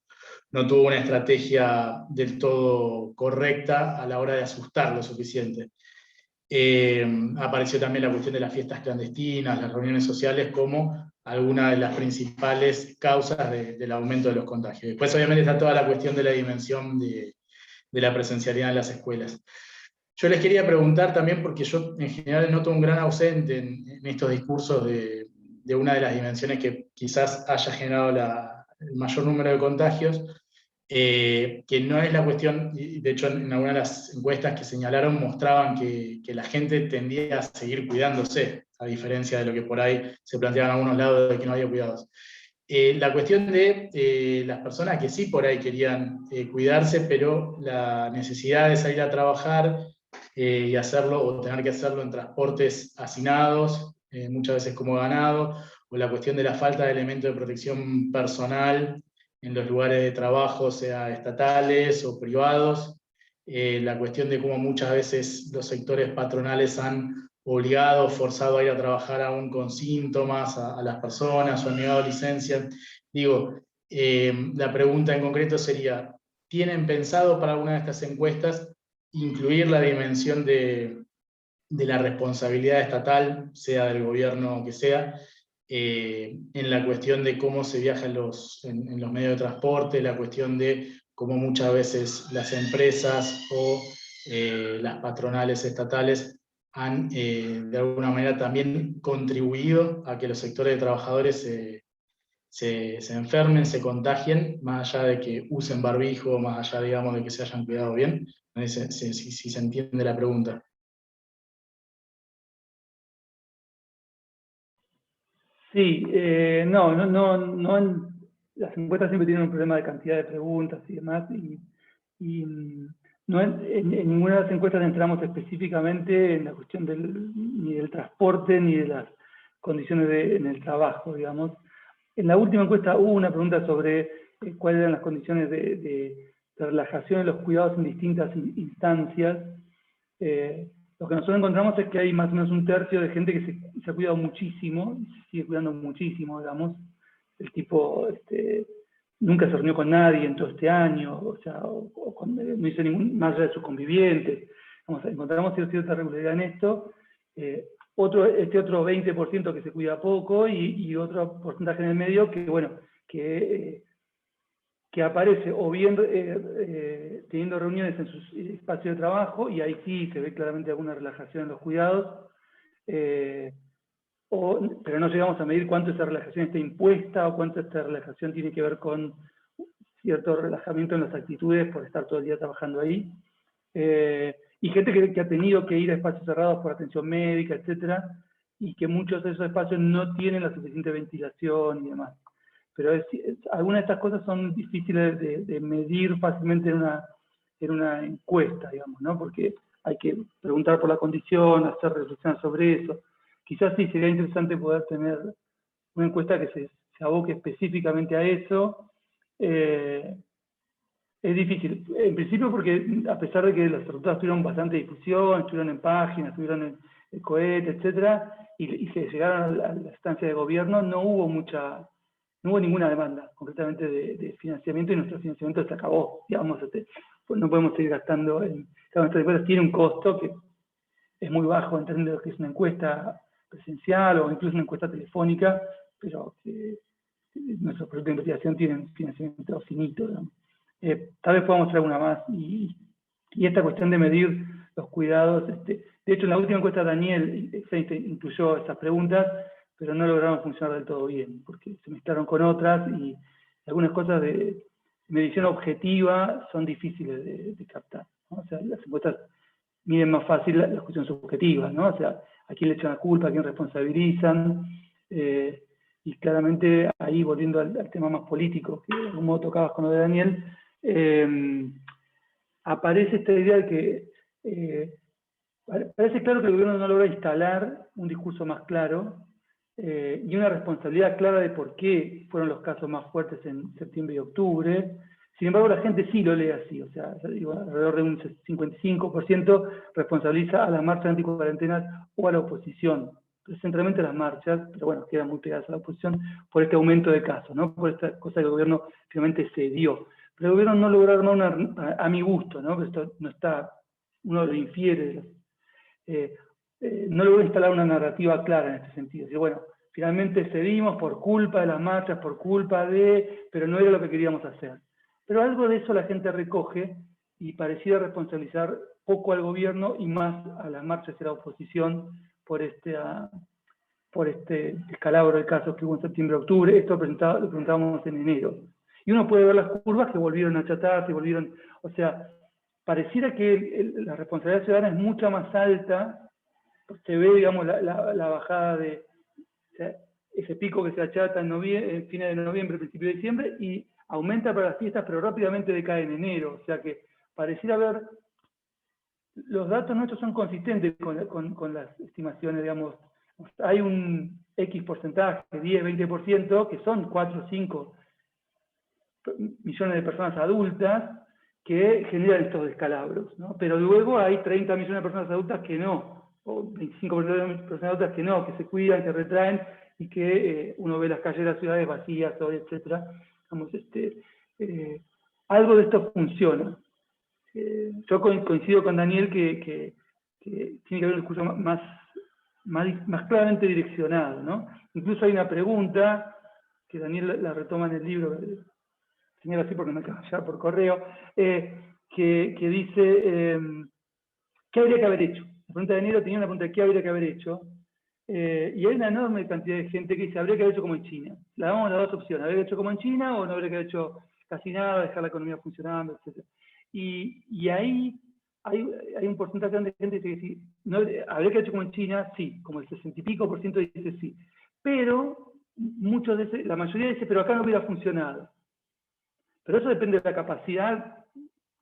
I: tuvo una estrategia del todo correcta a la hora de asustar lo suficiente. Apareció también la cuestión de las fiestas clandestinas, las reuniones sociales, como alguna de las principales causas del aumento de los contagios. Después, obviamente, está toda la cuestión de la dimensión de la presencialidad en las escuelas. Yo les quería preguntar también, porque yo en general noto un gran ausente en estos discursos de una de las dimensiones que quizás haya generado el mayor número de contagios, que no es la cuestión, y de hecho en algunas de las encuestas que señalaron mostraban que la gente tendía a seguir cuidándose, a diferencia de lo que por ahí se planteaba en algunos lados de que no había cuidados. La cuestión de las personas que sí por ahí querían cuidarse, pero la necesidad de salir a trabajar y hacerlo, o tener que hacerlo en transportes hacinados, muchas veces como ganado, o la cuestión de la falta de elementos de protección personal en los lugares de trabajo, sea estatales o privados, la cuestión de cómo muchas veces los sectores patronales han obligado, forzado a ir a trabajar aún con síntomas a las personas, o han negado licencia. Digo, la pregunta en concreto sería, ¿tienen pensado para alguna de estas encuestas incluir la dimensión de la responsabilidad estatal, sea del gobierno que sea, en la cuestión de cómo se viaja en los medios de transporte, la cuestión de cómo muchas veces las empresas o las patronales estatales han de alguna manera también contribuido a que los sectores de trabajadores se enfermen, se contagien, más allá de que usen barbijo, más allá, digamos, de que se hayan cuidado bien. No sé si se entiende la pregunta.
C: Sí, las encuestas siempre tienen un problema de cantidad de preguntas y demás, y no en ninguna de las encuestas entramos específicamente en la cuestión ni del transporte ni de las condiciones en el trabajo, digamos. En la última encuesta hubo una pregunta sobre cuáles eran las condiciones de relajación de los cuidados en distintas instancias. Lo que nosotros encontramos es que hay más o menos un tercio de gente que se ha cuidado muchísimo, y se sigue cuidando muchísimo, digamos. El tipo nunca se reunió con nadie en todo este año, o sea, no hizo más allá de sus convivientes. Encontramos cierta regularidad en esto. Otro 20% que se cuida poco y otro porcentaje en el medio que, bueno, que aparece o bien teniendo reuniones en sus espacios de trabajo, y ahí sí se ve claramente alguna relajación en los cuidados, pero no llegamos a medir cuánto esa relajación está impuesta o cuánto esta relajación tiene que ver con cierto relajamiento en las actitudes por estar todo el día trabajando ahí. Y gente que ha tenido que ir a espacios cerrados por atención médica, etcétera, y que muchos de esos espacios no tienen la suficiente ventilación y demás. Pero algunas de estas cosas son difíciles de medir fácilmente en una encuesta, digamos, ¿no? Porque hay que preguntar por la condición, hacer reflexiones sobre eso. Quizás sí sería interesante poder tener una encuesta que se aboque específicamente a eso. Es difícil, en principio porque a pesar de que los resultados tuvieron bastante difusión, estuvieron en páginas, estuvieron en el cohete, etcétera, y se llegaron a la instancia de gobierno, no hubo ninguna demanda concretamente de financiamiento, y nuestro financiamiento se acabó, digamos, pues no podemos seguir gastando cada nuestra encuesta tiene un costo que es muy bajo en términos de lo que es una encuesta presencial o incluso una encuesta telefónica, pero que nuestros proyectos de investigación tienen financiamiento finito, digamos. Tal vez podamos traer una más, y esta cuestión de medir los cuidados, de hecho en la última encuesta Daniel incluyó esas preguntas, pero no lograron funcionar del todo bien, porque se mezclaron con otras, y algunas cosas de medición objetiva son difíciles de captar, ¿no? O sea, las encuestas miden más fácil las cuestiones subjetivas, ¿no? O sea, a quién le echan la culpa, a quién responsabilizan, y claramente ahí, volviendo al tema más político, que de algún modo tocabas con lo de Daniel, aparece esta idea de que parece claro que el gobierno no logra instalar un discurso más claro y una responsabilidad clara de por qué fueron los casos más fuertes en septiembre y octubre. Sin embargo, la gente sí lo lee así, o sea, digo, alrededor de un 55% responsabiliza a las marchas anticuarentenas o a la oposición, centralmente a las marchas, pero bueno, quedan muy pegadas a la oposición por este aumento de casos, ¿no? Por esta cosa que el gobierno finalmente cedió. Pero el gobierno no logró armar a mi gusto, ¿no? Esto no está, uno lo infiere, no logró instalar una narrativa clara en este sentido. Y bueno, finalmente cedimos por culpa de las marchas, por culpa pero no era lo que queríamos hacer. Pero algo de eso la gente recoge y parecía responsabilizar poco al gobierno y más a las marchas y a la oposición por este descalabro de casos que hubo en septiembre-octubre. Esto lo presentábamos en enero. Y uno puede ver las curvas que volvieron a achatarse, o sea, pareciera que la responsabilidad ciudadana es mucho más alta. Se ve, digamos, la bajada de ese pico que se achata en fines de noviembre, principio de diciembre, y aumenta para las fiestas, pero rápidamente decae en enero. O sea que pareciera haber, los datos nuestros son consistentes con las estimaciones, digamos. Hay un X porcentaje, 10, 20%, que son 4 o 5 millones de personas adultas que generan estos descalabros, ¿no? Pero luego hay 30 millones de personas adultas que no, o 25% de personas adultas que no, que se cuidan, que retraen, y que uno ve las calles de las ciudades vacías, etc. Vamos, algo de esto funciona. Yo coincido con Daniel que tiene que haber un discurso más claramente direccionado, ¿no? Incluso hay una pregunta que Daniel la retoma en el libro, señalo así porque me acaba de llegar por correo, que dice, ¿qué habría que haber hecho? La pregunta de Daniel tenía una pregunta de ¿qué habría que haber hecho? Y hay una enorme cantidad de gente que dice, habría que haber hecho como en China. Le damos las dos opciones, habría que haber hecho como en China o no habría que haber hecho casi nada, dejar la economía funcionando, etc. Y ahí hay un porcentaje de gente que dice, sí, no, habría que haber hecho como en China, sí, como el 60 y pico % dice sí. Pero la mayoría dice, pero acá no hubiera funcionado. Pero eso depende de la capacidad,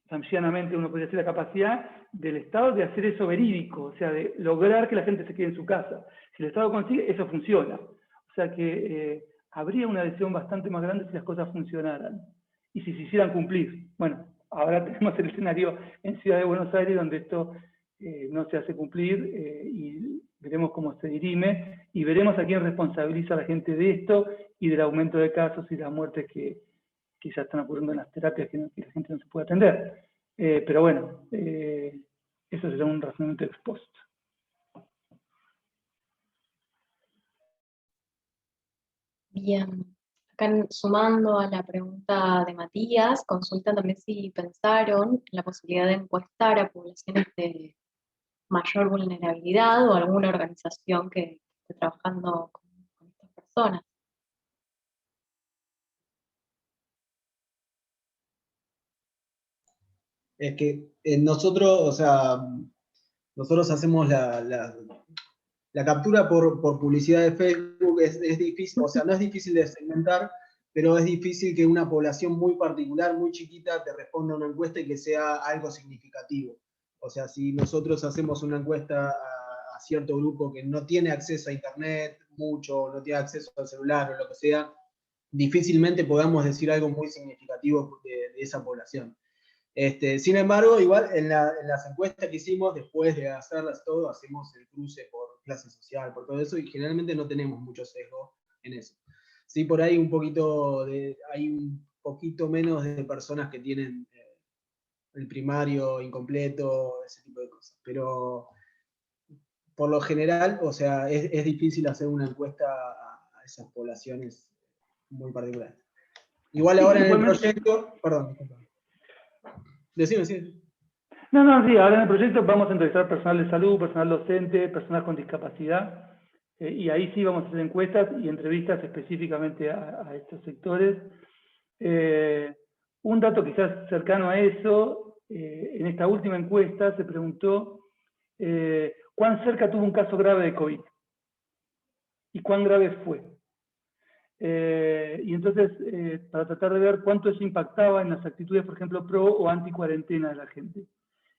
C: sencillamente uno podría decir la capacidad del Estado de hacer eso verídico, o sea, de lograr que la gente se quede en su casa. Si el Estado consigue, eso funciona. O sea que habría una adhesión bastante más grande si las cosas funcionaran y si se hicieran cumplir. Bueno, ahora tenemos el escenario en Ciudad de Buenos Aires donde esto no se hace cumplir y veremos cómo se dirime y veremos a quién responsabiliza a la gente de esto y del aumento de casos y las muertes que ya están ocurriendo en las terapias que la gente no se puede atender. Pero bueno, eso será un razonamiento ex post.
B: Bien, acá sumando a la pregunta de Matías, consultan también si pensaron en la posibilidad de encuestar a poblaciones de mayor vulnerabilidad o alguna organización que esté trabajando con estas personas.
A: Es que nosotros, o sea, nosotros hacemos la captura por publicidad de Facebook, es difícil, o sea, no es difícil de segmentar, pero es difícil que una población muy particular, muy chiquita, te responda a una encuesta y que sea algo significativo. O sea, si nosotros hacemos una encuesta a cierto grupo que no tiene acceso a internet mucho, no tiene acceso al celular o lo que sea, difícilmente podamos decir algo muy significativo de esa población. Sin embargo, igual en las encuestas que hicimos, después de hacerlas todo, hacemos el cruce por clase social, por todo eso, y generalmente no tenemos mucho sesgo en eso. Sí, por ahí hay un poquito menos de personas que tienen el primario incompleto, ese tipo de cosas. Pero por lo general, o sea, es difícil hacer una encuesta a esas poblaciones muy particulares. Igual ahora en el proyecto, perdón, decime, sí.
C: No, sí, ahora en el proyecto vamos a entrevistar personal de salud, personal docente, personas con discapacidad, y ahí sí vamos a hacer encuestas y entrevistas específicamente a estos sectores. Un dato quizás cercano a eso, en esta última encuesta se preguntó cuán cerca tuvo un caso grave de COVID y cuán grave fue. Y entonces, para tratar de ver cuánto eso impactaba en las actitudes, por ejemplo, pro o anti cuarentena de la gente.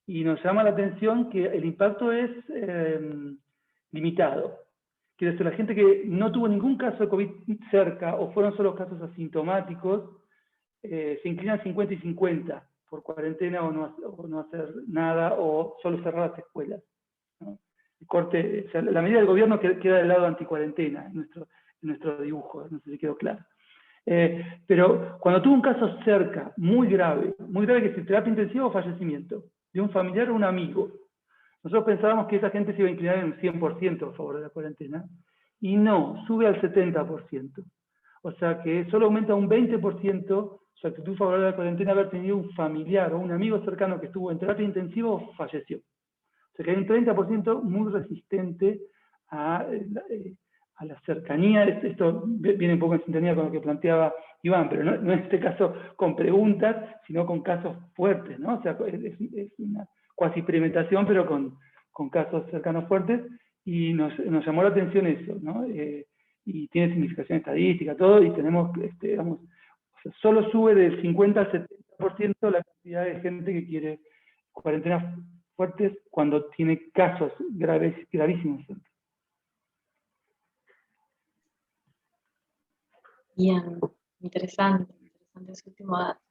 C: Y nos llama la atención que el impacto es limitado. Quiere decir, la gente que no tuvo ningún caso de COVID cerca o fueron solo casos asintomáticos, se inclinan 50 y 50 por cuarentena o no hacer nada o solo cerrar las escuelas, ¿no? El corte, o sea, la medida del gobierno queda del lado anticuarentena en nuestro dibujo, no sé si quedó claro. Pero cuando tuvo un caso cerca, muy grave que es terapia intensiva o fallecimiento, de un familiar o un amigo, nosotros pensábamos que esa gente se iba a inclinar en un 100% a favor de la cuarentena, y no, sube al 70%. O sea que solo aumenta un 20% su actitud favorable a la cuarentena haber tenido un familiar o un amigo cercano que estuvo en terapia intensiva o falleció. O sea que hay un 30% muy resistente a la cercanía. Esto viene un poco en sintonía con lo que planteaba Iván, pero no en este caso con preguntas, sino con casos fuertes, ¿no? O sea, es una cuasi experimentación, pero con casos cercanos fuertes, y nos llamó la atención eso, ¿no? Y tiene significación estadística, todo, y tenemos, digamos, o sea, solo sube del 50 al 70% la cantidad de gente que quiere cuarentenas fuertes cuando tiene casos gravísimos.
B: Bien, interesante ese último dato.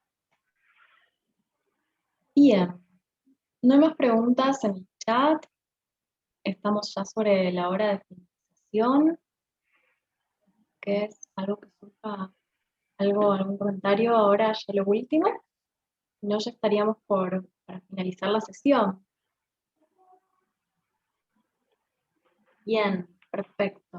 B: Bien, no hay más preguntas en el chat. Estamos ya sobre la hora de finalización. ¿Qué es algo que surja? ¿Algún comentario ahora ya lo último? Si no, ya estaríamos para finalizar la sesión. Bien, perfecto.